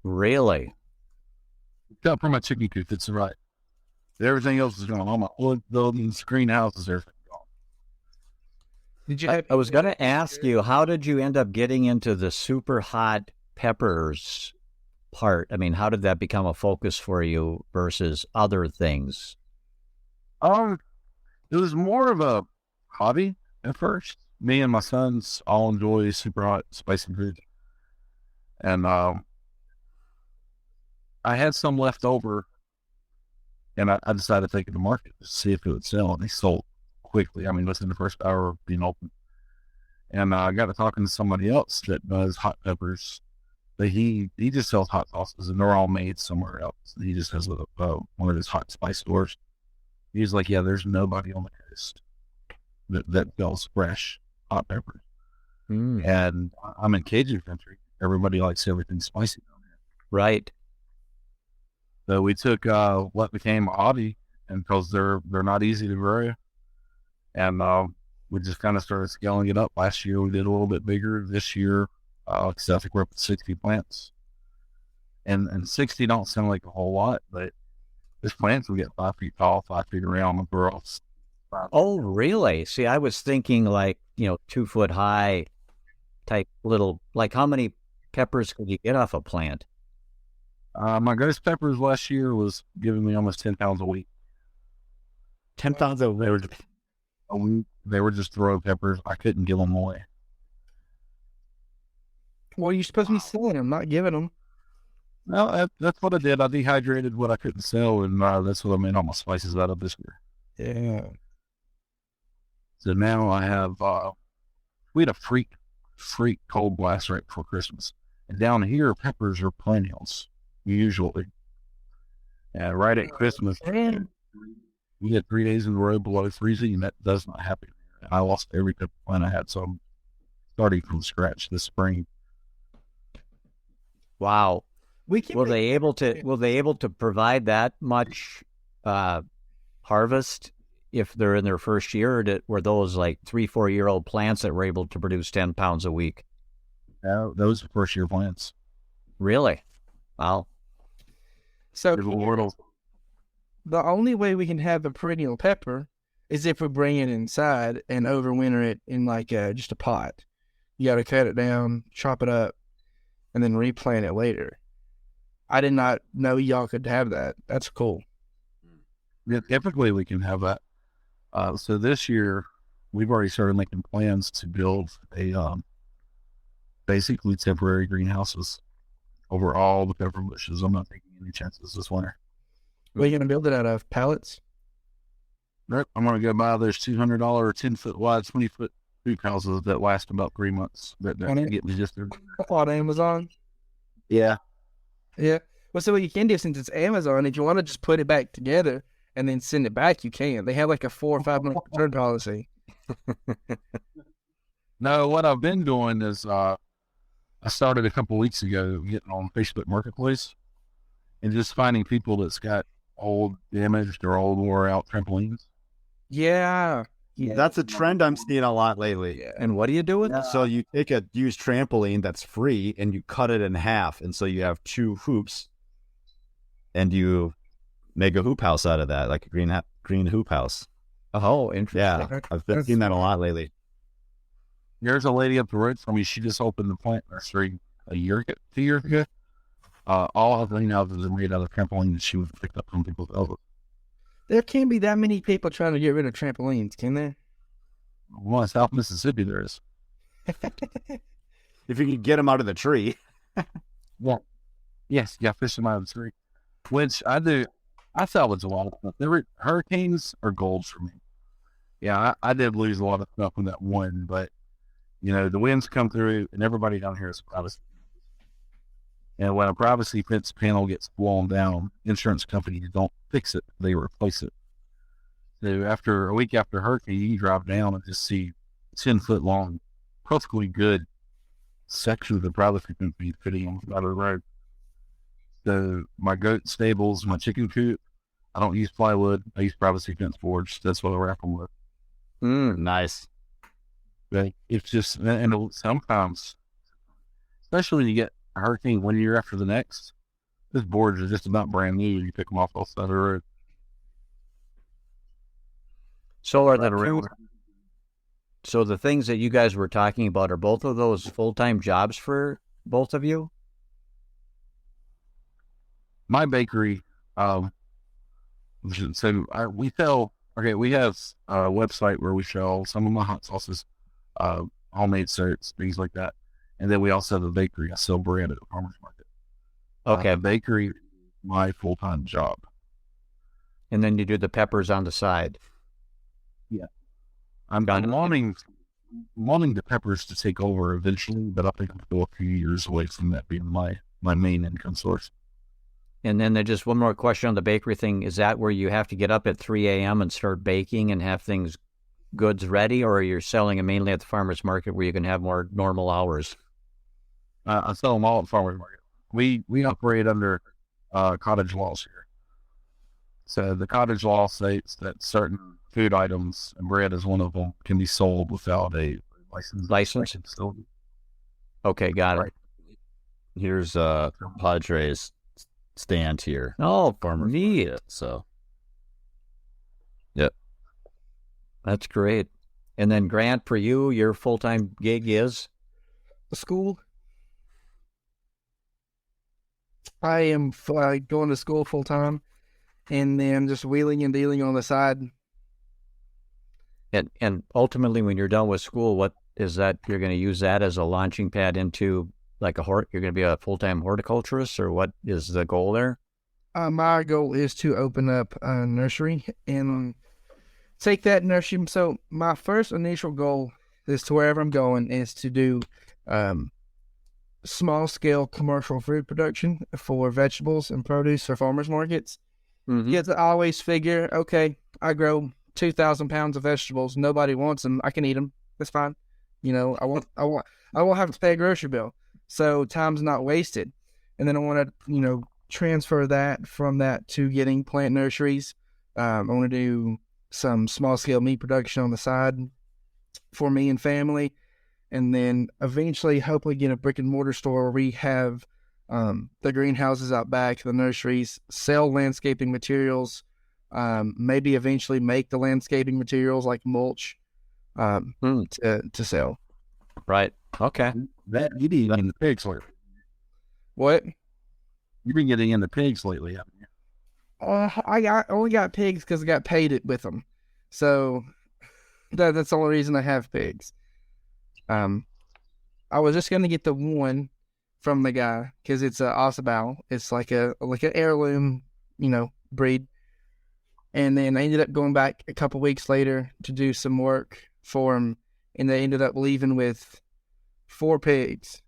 Speaker 2: Really?
Speaker 4: Got from my chicken coop. That's right. Everything else is gone. All my wood buildings, greenhouses, everything gone.
Speaker 3: Did you have?
Speaker 2: I was going to ask you, how did you end up getting into the super hot peppers part? I mean, how did that become a focus for you versus other things?
Speaker 4: It was more of a hobby at first. Me and my sons all enjoy super hot, spicy food. And I had some left over, and I decided to take it to market to see if it would sell. And they sold quickly. I mean, within the first hour of being open. And I got to talking to somebody else that does hot peppers. But he just sells hot sauces, and they're all made somewhere else. He just has one of his hot spice stores. He's like, yeah, there's nobody on the coast that sells fresh hot peppers. And I'm in Cajun country. Everybody likes everything spicy down here.
Speaker 2: Right.
Speaker 4: So we took what became a hobby, and because they're not easy to grow, and we just kind of started scaling it up. Last year we did a little bit bigger. This year, because I think we're up at 60 plants, and 60 don't sound like a whole lot, but this plants will get 5 feet tall, 5 feet around, and grow.
Speaker 2: Oh, really? See, I was thinking like 2 foot high type little. Like, how many peppers could you get off a plant?
Speaker 4: My ghost peppers last year was giving me almost 10 pounds a week.
Speaker 1: 10 pounds of
Speaker 4: They were just throw peppers. I couldn't give them away.
Speaker 3: Well, you're supposed to be selling them, not giving them.
Speaker 4: No, that's what I did. I dehydrated what I couldn't sell, and that's what I made all my spices out of this year.
Speaker 3: Yeah.
Speaker 4: So now I have, we had a freak cold blast right before Christmas. And down here, peppers are perennials, usually. And right at Christmas, we had 3 days in a row below freezing, and that does not happen here. I lost every pepper plant I had, so I'm starting from scratch this spring.
Speaker 2: Wow. Will they able to provide that much harvest if they're in their first year, or were those like 3-4 year old plants that were able to produce 10 pounds a week?
Speaker 4: Those are first year plants.
Speaker 2: Really? Wow.
Speaker 3: So the only way we can have a perennial pepper is if we bring it inside and overwinter it in like just a pot. You got to cut it down, chop it up, and then replant it later. I did not know y'all could have that. That's cool.
Speaker 4: Yeah, typically we can have that. So this year we've already started making plans to build a basically temporary greenhouses over all the pepper bushes. I'm not taking any chances this winter.
Speaker 3: What are you going to build it out of? Pallets?
Speaker 4: Right. I'm going to go buy those $200 10-foot wide, 20-foot hoop houses that last about 3 months. That get me just there.
Speaker 3: On Amazon?
Speaker 1: Yeah.
Speaker 3: Yeah. Well, so what you can do, since it's Amazon, if you want to just put it back together and then send it back, you can. They have like a 4 or 5 month return policy.
Speaker 4: No, what I've been doing is I started a couple weeks ago getting on Facebook Marketplace and just finding people that's got old damaged or old wore out trampolines.
Speaker 3: Yeah.
Speaker 1: That's a trend I'm seeing a lot lately.
Speaker 3: Yeah.
Speaker 2: And what do you do with it?
Speaker 1: So you take a used trampoline that's free and you cut it in half. And so you have 2 hoops and you make a hoop house out of that, like a green hoop house.
Speaker 2: Oh, interesting.
Speaker 1: Yeah. I've been seeing that a lot lately.
Speaker 4: There's a lady up the road from me. She just opened the plant nursery 2 years ago. All of the greenhouses are made out of trampolines she was picked up from people's elbows.
Speaker 3: There can't be that many people trying to get rid of trampolines, can there?
Speaker 4: Well, in South Mississippi there is.
Speaker 1: If you can get them out of the tree.
Speaker 4: Yeah. Yes, yeah, fish them out of the tree. Which I do. I salvage a lot of stuff. Hurricanes are gold for me. Yeah, I did lose a lot of stuff in that one, but the winds come through and everybody down here is privacy. And when a privacy fence panel gets blown down, insurance companies don't fix it, they replace it. So after a week after hurricane, you drive down and just see 10-foot long, perfectly good sections of the privacy fence being fitting on the side of the road. So my goat stables, my chicken coop, I don't use plywood. I use privacy fence boards. That's what I wrap them with.
Speaker 1: Nice.
Speaker 4: But it's just, and sometimes, especially when you get a hurricane 1 year after the next, these boards are just about brand new. You pick them off the side of the road.
Speaker 2: So so the things that you guys were talking about, are both of those full-time jobs for both of you?
Speaker 4: My bakery, we sell. Okay, we have a website where we sell some of my hot sauces, homemade certs, things like that, and then we also have a bakery. I sell bread at the farmers market.
Speaker 2: Okay.
Speaker 4: Bakery, my full-time job.
Speaker 2: And then you do the peppers on the side.
Speaker 4: Yeah. I'm
Speaker 2: Got it.
Speaker 4: wanting the peppers to take over eventually, but I think I'm still a few years away from that being my main income source.
Speaker 2: And then there's just one more question on the bakery thing. Is that where you have to get up at 3 a.m. and start baking and have goods ready, or you're selling them mainly at the farmer's market where you can have more normal hours?
Speaker 4: I sell them all at the farmers market. We operate under cottage laws here. So the cottage law states that certain food items, and bread is one of them, can be sold without a license.
Speaker 2: Okay, got it.
Speaker 4: Right.
Speaker 1: Here's Padre's stand here.
Speaker 2: Oh,
Speaker 1: Farmers
Speaker 2: neat.
Speaker 1: market, so
Speaker 2: That's great. And then Grant, for you, your full-time gig is?
Speaker 3: School. I am going to school full time, and then just wheeling and dealing on the side.
Speaker 2: And ultimately, when you're done with school, what is that? You're going to use that as a launching pad into like you're going to be a full-time horticulturist, or what is the goal there?
Speaker 3: My goal is to open up a nursery and take that nursery. So my first initial goal is to wherever I'm going is to do small-scale commercial food production for vegetables and produce for farmers markets.
Speaker 2: Mm-hmm.
Speaker 3: You have to always figure, okay, I grow 2,000 pounds of vegetables. Nobody wants them. I can eat them. That's fine. I won't have to pay a grocery bill. So time's not wasted. And then I want to, transfer that from that to getting plant nurseries. I want to do some small-scale meat production on the side for me and family. And then eventually, hopefully, get a brick-and-mortar store where we have the greenhouses out back, the nurseries, sell landscaping materials, maybe eventually make the landscaping materials like mulch to sell.
Speaker 2: Right. Okay.
Speaker 4: That you didn't get into pigs lately.
Speaker 3: What?
Speaker 4: You've been getting into pigs lately, haven't you?
Speaker 3: I only got pigs because I got paid it with them. So that's the only reason I have pigs. I was just gonna get the one from the guy because it's a Ossabaw. It's like an heirloom, breed. And then I ended up going back a couple weeks later to do some work for him, and they ended up leaving with 4 pigs.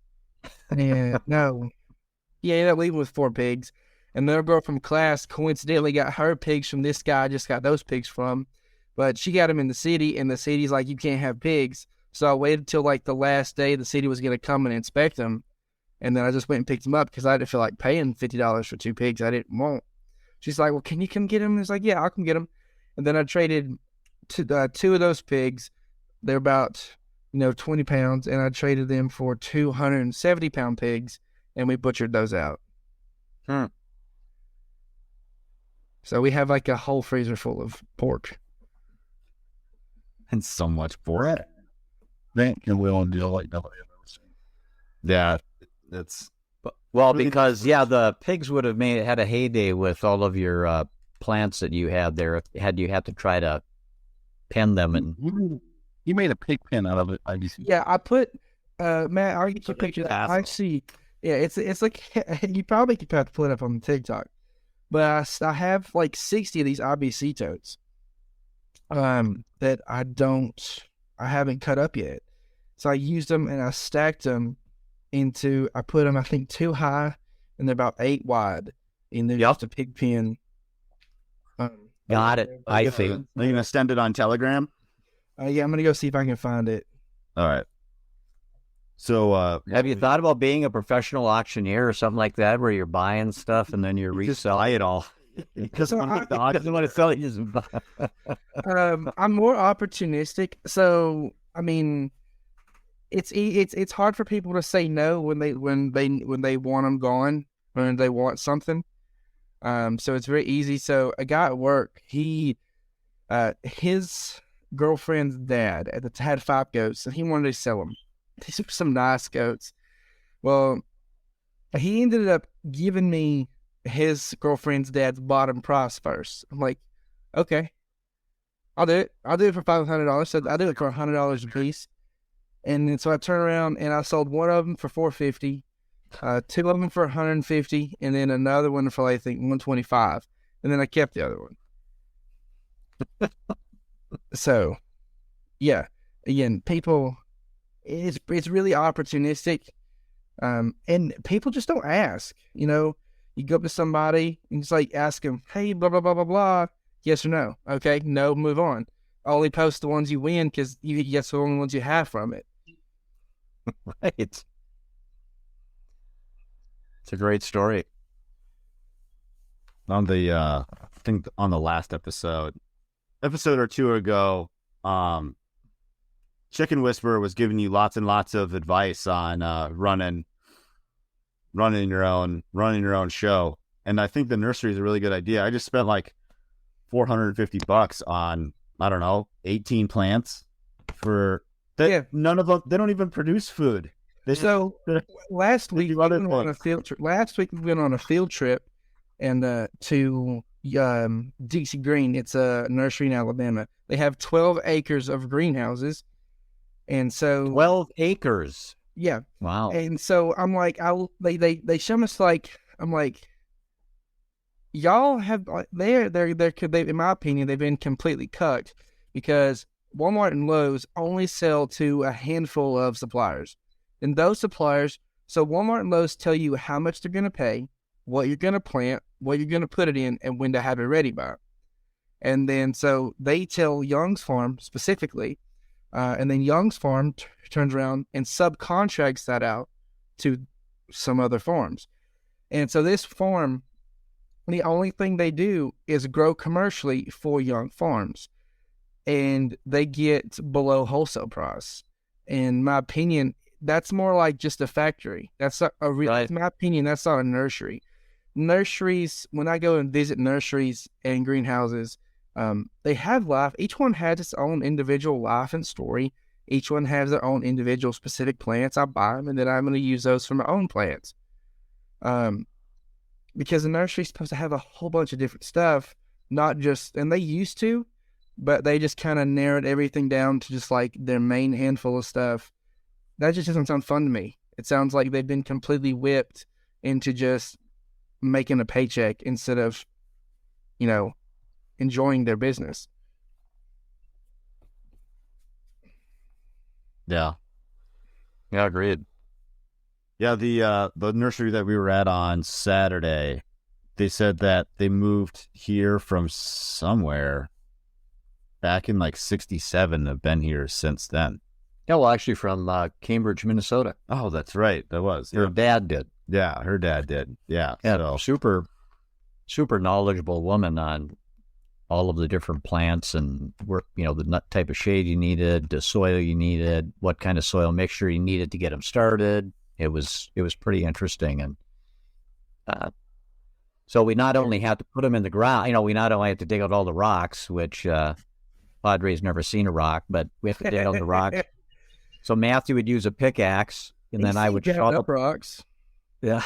Speaker 3: And ended up leaving with 4 pigs. And their girl from class coincidentally got her pigs from this guy I just got those pigs from. But she got them in the city, and the city's like, you can't have pigs. So I waited till like the last day the city was going to come and inspect them. And then I just went and picked them up because I didn't feel like paying $50 for 2 pigs I didn't want. She's like, well, can you come get them? And it's like, yeah, I'll come get them. And then I traded 2 of those pigs. They're about, 20 pounds. And I traded them for 270-pound pigs. And we butchered those out. So we have like a whole freezer full of pork.
Speaker 1: and so much pork.
Speaker 4: That can will and deal like nobody I've ever seen.
Speaker 1: Yeah, it's
Speaker 2: Well, because the pigs would have had a heyday with all of your plants that you had there. Had you had to try to pen them, and
Speaker 4: You made a pig pen out of it, I guess.
Speaker 3: Yeah, I put Matt, I'll get you a picture of that. I see. Yeah, it's like you probably could have to put it up on TikTok. But I have like 60 of these IBC totes that I haven't cut up yet. So I used them and I stacked them I put them, I think, 2 high and they're about 8 wide. And they're just a pig pen.
Speaker 2: got it. I see.
Speaker 1: Are you going to send it on Telegram?
Speaker 3: Yeah, I'm going to go see if I can find it.
Speaker 1: All right. So,
Speaker 2: Have you thought about being a professional auctioneer or something like that, where you're buying stuff and then you resell
Speaker 1: buy it all. Because
Speaker 2: doesn't want to sell it.
Speaker 3: I'm more opportunistic. So, I mean, it's hard for people to say no when they want them gone, when they want something. So it's very easy. So a guy at work, his girlfriend's dad had 5 goats, and he wanted to sell them. These are some nice goats. Well, he ended up giving me his girlfriend's dad's bottom price first. I'm like, okay, I'll do it. I'll do it for $500. So I'll do it for $100 a piece. And then so I turned around and I sold one of them for $450, 2 of them for $150, and then another one for I think $125. And then I kept the other one. So, yeah, again, people, it's really opportunistic, and people just don't ask. You know, you go up to somebody and just like ask them, hey, blah blah blah blah blah, yes or no? Okay, no, move on. Only post the ones you win because that's the only ones you have from it.
Speaker 2: Right. It's a great story.
Speaker 1: On the I think on the last episode or two ago, Chicken Whisperer was giving you lots and lots of advice on running your own show, and I think the nursery is a really good idea. I just spent like $450 on, I don't know, 18 plants for that. Yeah. None of them, they don't even produce food.
Speaker 3: Last week we went on a field trip. And to Dixie Green. It's a nursery in Alabama. They have 12 acres of greenhouses, and so
Speaker 2: 12 acres.
Speaker 3: Yeah.
Speaker 2: Wow.
Speaker 3: And so I'm like, they show us like, I'm like, y'all have they're in my opinion they've been completely cucked, because Walmart and Lowe's only sell to a handful of suppliers, and those suppliers. So Walmart and Lowe's tell you how much they're going to pay, what you're going to plant, what you're going to put it in, and when to have it ready by. And then so they tell Young's Farm specifically, and then Young's Farm turns around and subcontracts that out to some other farms. And so this farm, the only thing they do is grow commercially for Young Farms, and they get below wholesale price. In my opinion, that's more like just a factory. That's not a real.
Speaker 2: Right.
Speaker 3: In my opinion, that's not a nursery. Nurseries, when I go and visit nurseries and greenhouses, they have life. Each one has its own individual life and story. Each one has their own individual specific plants. I buy them, and then I'm going to use those for my own plants. Because the nursery is supposed to have a whole bunch of different stuff, not just, and they used to, but they just kind of narrowed everything down to just like their main handful of stuff. That just doesn't sound fun to me. It sounds like they've been completely whipped into just making a paycheck instead of, enjoying their business.
Speaker 2: Yeah. Yeah, agreed.
Speaker 1: Yeah, the nursery that we were at on Saturday, they said that they moved here from somewhere back in like 1967. Have been here since then.
Speaker 2: Yeah, well, actually from Cambridge, Minnesota.
Speaker 1: Oh, that's right. That was.
Speaker 2: Her dad did.
Speaker 1: Yeah, her dad did. Yeah.
Speaker 2: So. Super knowledgeable woman on all of the different plants and the type of shade you needed, the soil you needed, what kind of soil mixture you needed to get them started. It was pretty interesting. And so we not only had to put them in the ground, we not only had to dig out all the rocks, which Padre's never seen a rock, but we have to dig out the rocks. So Matthew would use a pickaxe, and then I would
Speaker 3: shovel up rocks.
Speaker 2: Yeah,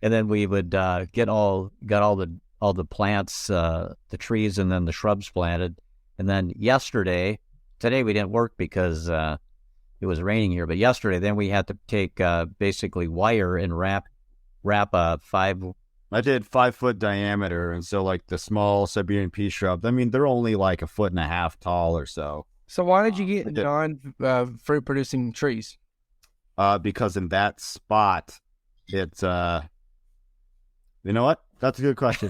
Speaker 2: and then we would get all the plants, the trees, and then the shrubs planted. And then today we didn't work because it was raining here. But yesterday, then we had to take basically wire and wrap a 5.
Speaker 1: I did 5-foot diameter, and so like the small Siberian pea shrub. I mean, they're only like 1.5 feet tall or so.
Speaker 3: So why did you get non-fruit producing trees?
Speaker 1: Because in that spot, it's you know what? That's a good question.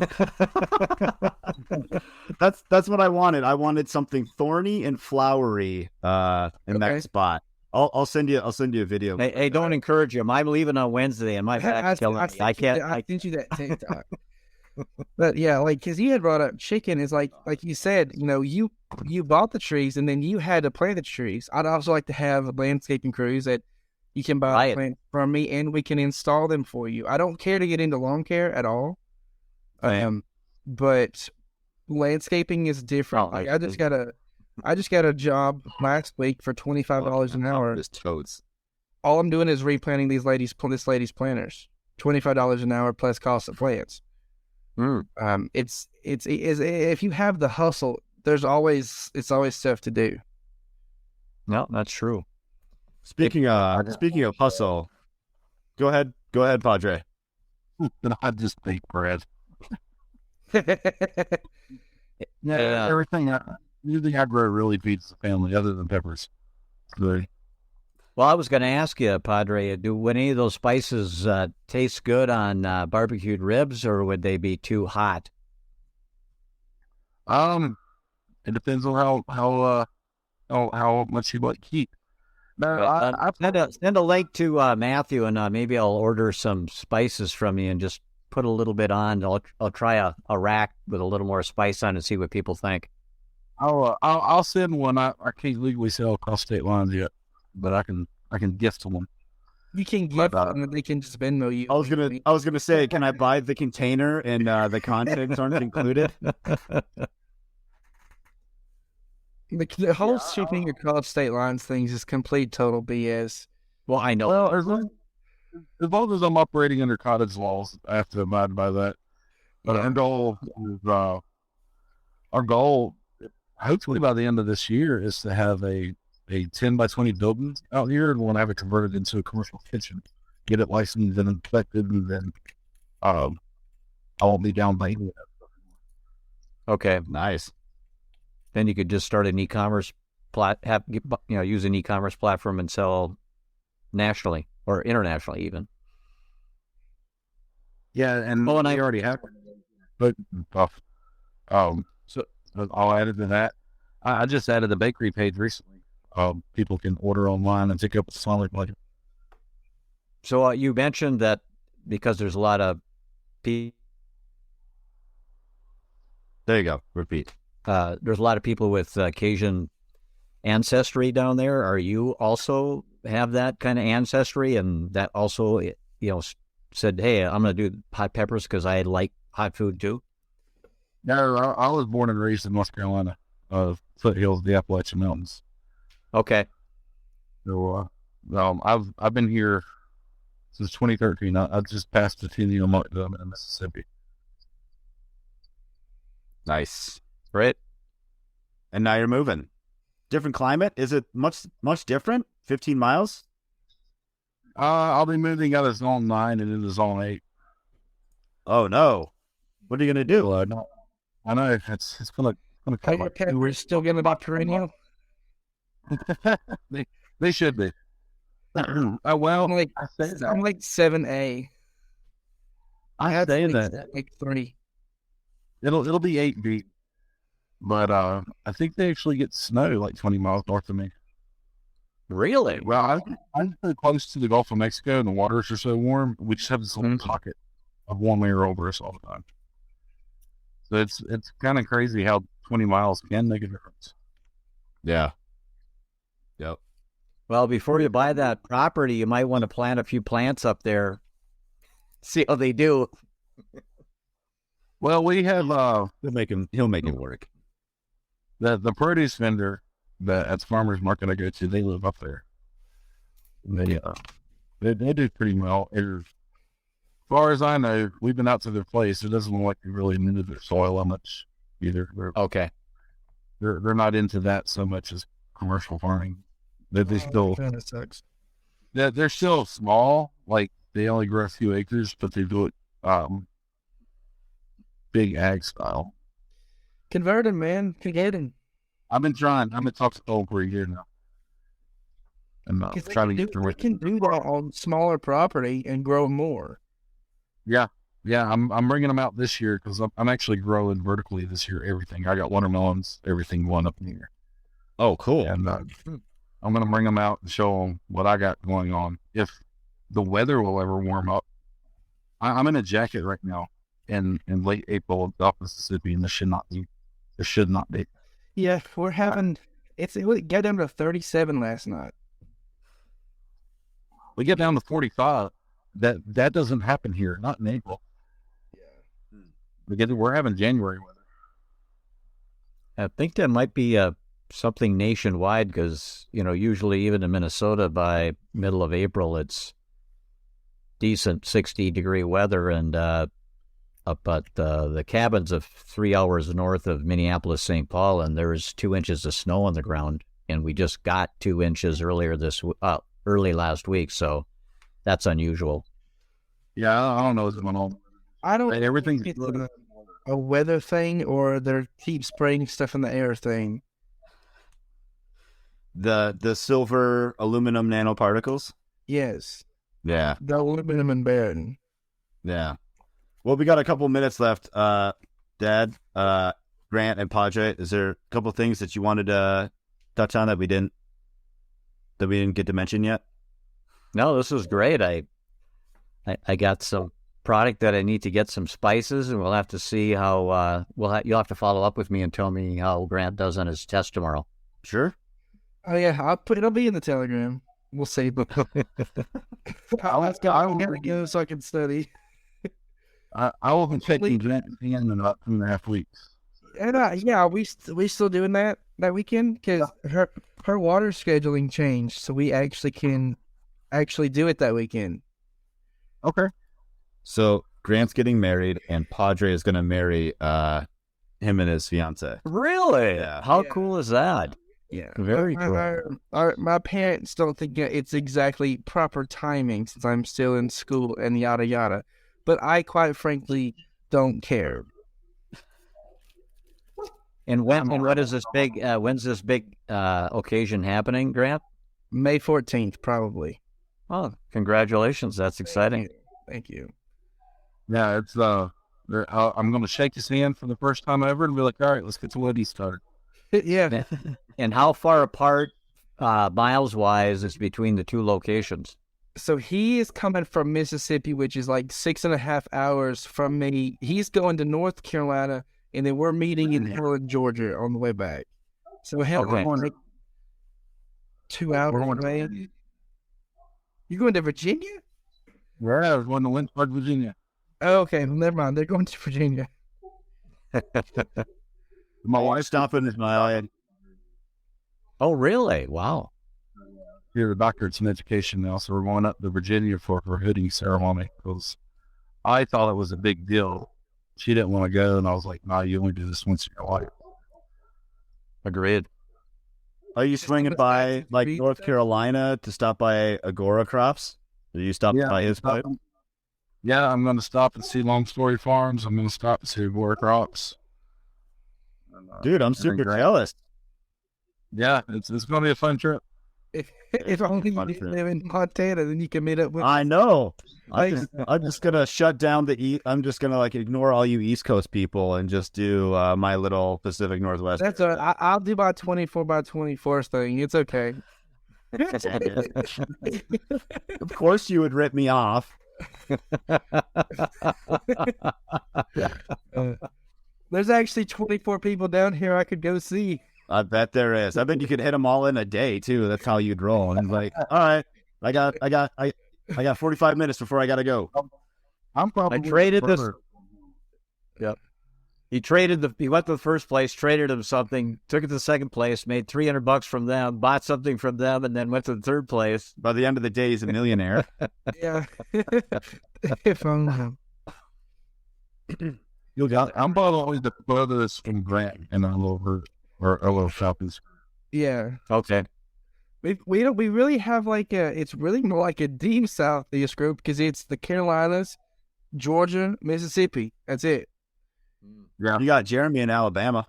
Speaker 1: That's what I wanted. I wanted something thorny and flowery in that spot. I'll send you a video.
Speaker 2: Hey, don't encourage him. I'm leaving on Wednesday, and my back's killing me. I can't.
Speaker 3: I sent you that TikTok. But yeah, because you had brought up chicken, is like you said, you bought the trees and then you had to plant the trees. I'd also like to have landscaping crews that you can buy plants from me, and we can install them for you. I don't care to get into lawn care at all, but landscaping is different. I just gotta I just got a job last week for $25 an hour.
Speaker 1: This totes.
Speaker 3: All I'm doing is replanting this lady's planters. $25 an hour plus cost of plants. It's if you have the hustle, it's always stuff to do.
Speaker 2: No, that's true.
Speaker 1: Speaking of hustle, go ahead, Padre.
Speaker 4: Then I just bake bread.
Speaker 2: Yeah.
Speaker 4: Everything I grow really feeds the family, other than peppers. So,
Speaker 2: Well, I was going to ask you, Padre, do any of those spices taste good on barbecued ribs, or would they be too hot?
Speaker 4: it depends on how much you like to eat. No,
Speaker 2: Send a link to Matthew, and maybe I'll order some spices from you and just put a little bit on. I'll try a rack with a little more spice on and see what people think.
Speaker 4: I'll send one. I can't legally sell across state lines yet, but I can gift one.
Speaker 3: You can gift them, and they can just Venmo you.
Speaker 1: I was gonna say, can I buy the container and the contents aren't included?
Speaker 3: The whole shipping across state lines things is complete total BS.
Speaker 2: Well, I know.
Speaker 4: Well, as long as I'm operating under cottage laws, I have to abide by that. But our goal is, hopefully by the end of this year, is to have a 10 by 20 building out here, and we'll have it converted into a commercial kitchen, get it licensed and inspected, and then I won't be down by any of that stuff anymore.
Speaker 2: Okay,
Speaker 1: Nice.
Speaker 2: then you could just start an e-commerce use an e-commerce platform and sell nationally or internationally even.
Speaker 4: Yeah, and
Speaker 2: Well, and
Speaker 4: I
Speaker 2: I-
Speaker 4: already have but stuff. So I'll add it to that. I just added the bakery page recently. People can order online and pick up a solid like.
Speaker 2: So you mentioned that because there's a lot of people.
Speaker 1: There you go. Repeat.
Speaker 2: There's a lot of people with Cajun ancestry down there. Are you also have that kind of ancestry, and that also, said, hey, I'm going to do hot peppers because I like hot food too?
Speaker 4: No, I was born and raised in North Carolina, foothills of the Appalachian Mountains.
Speaker 2: Okay.
Speaker 4: So I've been here since 2013. I just passed the 10-year mark that I'm in Mississippi.
Speaker 1: Nice.
Speaker 2: Right.
Speaker 1: And now you're moving. Different climate? Is it much different? 15 miles?
Speaker 4: I'll be moving out of Zone 9 and into Zone 8.
Speaker 1: Oh no. What are you gonna do?
Speaker 4: No, I know it's gonna
Speaker 3: Are
Speaker 4: cut
Speaker 3: your
Speaker 4: my
Speaker 3: peppers still gonna be perennial?
Speaker 4: they should be. Well,
Speaker 3: I'm like
Speaker 4: I say that.
Speaker 3: I'm like 7A.
Speaker 4: I say that
Speaker 3: Like 3.
Speaker 4: it'll be 8 feet, but I think they actually get snow like 20 miles north of me.
Speaker 2: Really?
Speaker 4: Well, I'm so close to the Gulf of Mexico, and the waters are so warm. We just have this little pocket of warm air over us all the time. So it's kind of crazy how 20 miles can make a difference.
Speaker 1: Yeah. Yep.
Speaker 2: Well, before you buy that property, you might want to plant a few plants up there. See how they do.
Speaker 4: Well, we have
Speaker 1: He'll make it work.
Speaker 4: the produce vendor that at the farmer's market I go to. They live up there. And they do pretty well. As far as I know, we've been out to their place. It doesn't look like they really into their soil that much either.
Speaker 2: Okay.
Speaker 4: They're not into that so much as commercial farming. They still
Speaker 3: Kind of sucks.
Speaker 4: they're still small. Like they only grow a few acres, but they do it big ag style.
Speaker 3: Convert him, man. Forget him.
Speaker 4: I've been trying. I've been talking to Cole for a year now. And trying to get through
Speaker 3: They
Speaker 4: it.
Speaker 3: can do that on smaller property and grow more.
Speaker 4: Yeah. I'm bringing them out this year because I'm actually growing vertically this year. Everything. I got watermelons, everything going up in here,
Speaker 1: Oh, cool.
Speaker 4: and I'm going to bring them out and show them what I got going on. If the weather will ever warm up, I'm in a jacket right now in late April in South Mississippi, and this should not be.
Speaker 3: Yeah, we're having it got down to 37 last night.
Speaker 4: We get down to 45. That doesn't happen here, not in April. We're having January weather.
Speaker 2: I think that might be a something nationwide because, usually even in Minnesota by middle of April, it's decent 60-degree weather. And up at the cabins of 3 hours north of Minneapolis, St. Paul, and there's 2 inches of snow on the ground. And we just got 2 inches early last week. So that's unusual.
Speaker 4: Yeah, I don't know what's going on.
Speaker 3: I don't
Speaker 4: Everything's
Speaker 3: think it's a weather thing or they keep spraying stuff in the air thing.
Speaker 1: The silver aluminum nanoparticles.
Speaker 3: Yes.
Speaker 1: Yeah.
Speaker 3: The aluminum and Baron.
Speaker 1: Yeah. Well, we got a couple minutes left. Dad, Grant and Padre, is there a couple things that you wanted to touch on that we didn't get to mention yet?
Speaker 2: No, this was great. I got some product that I need to get some spices, and we'll have to see how you'll have to follow up with me and tell me how Grant does on his test tomorrow.
Speaker 1: Sure.
Speaker 3: Oh yeah, it'll be in the Telegram. We'll see. I'll go so I can study.
Speaker 4: I will be taking Grant in about 2.5 weeks.
Speaker 3: And we still doing that weekend because her water scheduling changed, so we actually can do it that weekend.
Speaker 4: Okay.
Speaker 1: So Grant's getting married, and Padre is going to marry him and his fiance.
Speaker 2: Really?
Speaker 1: Yeah.
Speaker 2: How cool is that?
Speaker 3: Yeah,
Speaker 2: Very cool.
Speaker 3: My parents don't think it's exactly proper timing since I'm still in school and yada yada, but I quite frankly don't care.
Speaker 2: And what is this big? When's this big occasion happening, Grant?
Speaker 3: May 14th, probably.
Speaker 2: Oh, congratulations! That's exciting.
Speaker 3: Thank you.
Speaker 4: Yeah, it's I'm going to shake his hand for the first time ever and be like, all right, let's get the wedding started.
Speaker 3: Yeah.
Speaker 2: And how far apart, miles-wise, is between the two locations?
Speaker 3: So he is coming from Mississippi, which is like 6.5 hours from me. He's going to North Carolina, and then we're meeting in Harlan, Georgia on the way back. So we're going like 2 hours away. You going to Virginia?
Speaker 4: Yeah, I was going to Lynchburg, Virginia.
Speaker 3: Oh, okay, well, never mind. They're going to Virginia.
Speaker 4: My wife's
Speaker 1: stopping is my eye.
Speaker 2: Oh, really? Wow.
Speaker 4: Here, a doctorate's in education now, so we're going up to Virginia for her hooding ceremony because I thought it was a big deal. She didn't want to go, and I was like, "No, you only do this once in your life."
Speaker 2: Agreed.
Speaker 1: Are you swinging by like North Carolina to stop by Agora Crops? Are you stopping by his place?
Speaker 4: Yeah, I'm going to stop and see Long Story Farms. I'm going to stop and see Agora Crops.
Speaker 1: Dude, I'm super jealous.
Speaker 4: Yeah, it's going to be a fun trip.
Speaker 3: If only you live in Montana, then you can meet up with.
Speaker 1: I know. I'm just gonna shut down I'm just gonna ignore all you East Coast people and just do my little Pacific Northwest.
Speaker 3: That's I'll do my 24x24 thing. It's okay.
Speaker 1: Of course, you would rip me off.
Speaker 3: There's actually 24 people down here I could go see.
Speaker 1: I bet there is. I bet you could hit them all in a day too. That's how you'd roll. And like, all right, I got 45 minutes before I gotta go.
Speaker 2: I traded this. Yep. He went to the first place, traded them something, took it to the second place, made $300 from them, bought something from them, and then went to the third place.
Speaker 1: By the end of the day, he's a millionaire.
Speaker 3: Yeah. If only.
Speaker 4: I'm probably the furthest from Grant and a little southeast.
Speaker 3: Yeah.
Speaker 2: Okay.
Speaker 3: We really have it's really more like a deep southeast group because it's the Carolinas, Georgia, Mississippi. That's it.
Speaker 1: Yeah. You got Jeremy in Alabama.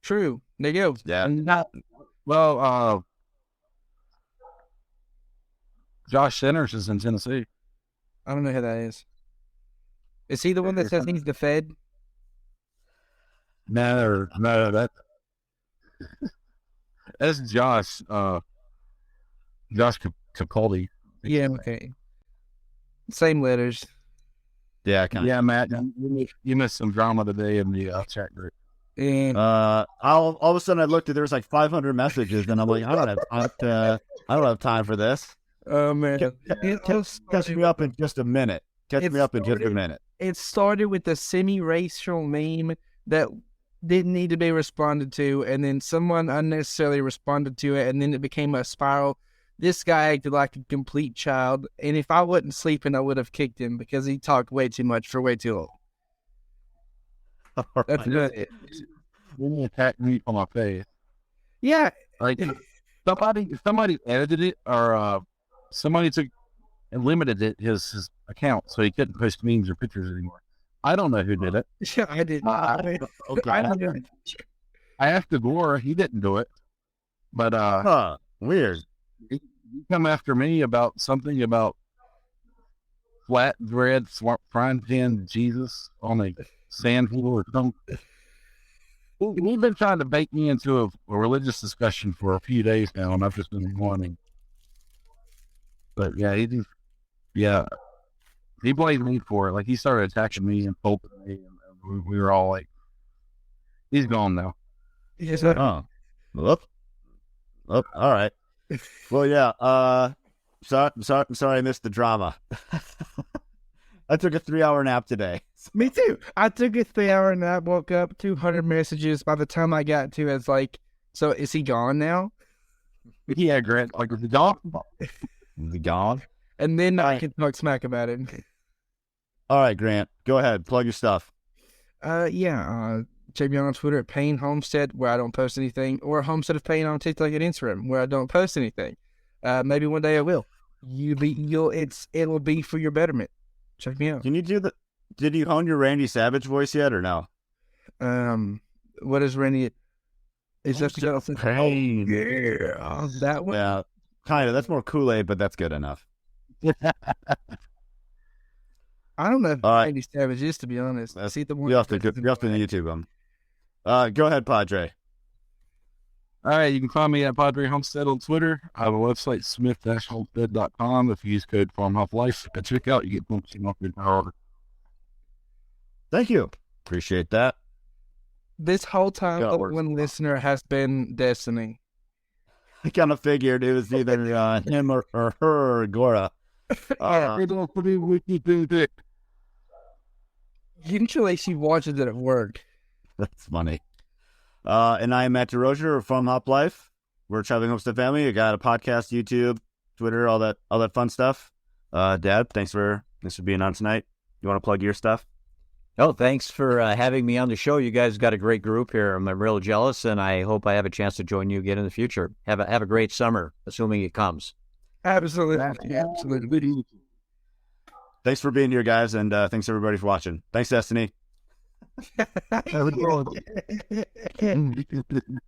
Speaker 3: True. There you go.
Speaker 1: Yeah.
Speaker 4: Josh Centers is in Tennessee.
Speaker 3: I don't know who that is. Is he the one that says he's the Fed?
Speaker 4: No, that's Josh. Josh Capaldi.
Speaker 3: Yeah. Okay. Same letters.
Speaker 1: Yeah. Kind of.
Speaker 4: Yeah, Matt. You missed some drama today in the chat group.
Speaker 3: And
Speaker 1: all of a sudden I looked at there was like 500 messages, and I'm like, I don't have time for this.
Speaker 3: Oh man,
Speaker 1: Catch me up in just a minute. It started with the semi-racial meme that
Speaker 3: didn't need to be responded to, and then someone unnecessarily responded to it, and then it became a spiral. This guy acted like a complete child, and if I wasn't sleeping, I would have kicked him because he talked way too much for way too long.
Speaker 1: All
Speaker 3: That's
Speaker 1: right.
Speaker 3: it.
Speaker 4: Then he attacked me on my face.
Speaker 3: Yeah,
Speaker 4: Like somebody edited it, or somebody took and limited his account so he couldn't post memes or pictures anymore. I don't know who did it.
Speaker 3: yeah, I did.
Speaker 1: Okay.
Speaker 3: I know.
Speaker 4: I asked Agora, he didn't do it. But
Speaker 1: Weird.
Speaker 4: he come after me about something about flat bread frying pan Jesus on a sand pool or something. He's been trying to bake me into a religious discussion for a few days now, and I've just been wanting. But yeah, he blamed me for it. Like, he started attacking me and poking me, and we were all like, he's gone now.
Speaker 3: Yes,
Speaker 1: Oh. Whoop. All right. Well, yeah. Sorry I missed the drama. I took a 3-hour nap today.
Speaker 3: me too. I took a 3-hour nap, woke up, 200 messages. By the time I got to it, it's like, so is he gone now?
Speaker 4: Yeah, Grant. Like, is he gone?
Speaker 1: Is he gone?
Speaker 3: And then I can talk smack about it.
Speaker 1: All right, Grant. Go ahead. Plug your stuff.
Speaker 3: Check me out on Twitter at Payne Homestead, where I don't post anything, or Homestead of Payne on TikTok and Instagram, where I don't post anything. Maybe one day I will. It'll be for your betterment. Check me out.
Speaker 1: Can you did you hone your Randy Savage voice yet or no?
Speaker 3: What is Randy? Is that
Speaker 1: Pain.
Speaker 3: yeah, that one?
Speaker 1: Yeah, kind of. That's more Kool-Aid, but that's good enough.
Speaker 3: I don't know if
Speaker 1: All right.
Speaker 3: Randy Savage is, to be honest. I see the one.
Speaker 1: You have to YouTube him. Go ahead, Padre.
Speaker 4: All right, you can find me at Padre Homestead on Twitter. I have a website, smith-homestead.com. If you use code FarmHoffLife, check out, you get 20% off your entire order.
Speaker 1: Thank you. Appreciate that.
Speaker 3: This whole time,
Speaker 1: Yeah, it
Speaker 3: the
Speaker 1: works.
Speaker 3: one listener has been Destiny.
Speaker 1: I kind of figured it was either him or her or Gora.
Speaker 3: Usually she watches it at work.
Speaker 1: That's funny. And I am Matt DeRozier from Hop Life. We're a traveling homestead family. I got a podcast, YouTube, Twitter, all that fun stuff. Dad, thanks for being on tonight. You want to plug your stuff?
Speaker 2: Oh, thanks for having me on the show. You guys got a great group here. I'm real jealous, and I hope I have a chance to join you again in the future. Have a great summer, assuming it comes.
Speaker 3: Absolutely. Absolutely.
Speaker 1: Thanks for being here, guys, and thanks everybody for watching. Thanks, Destiny.
Speaker 4: Have a good one.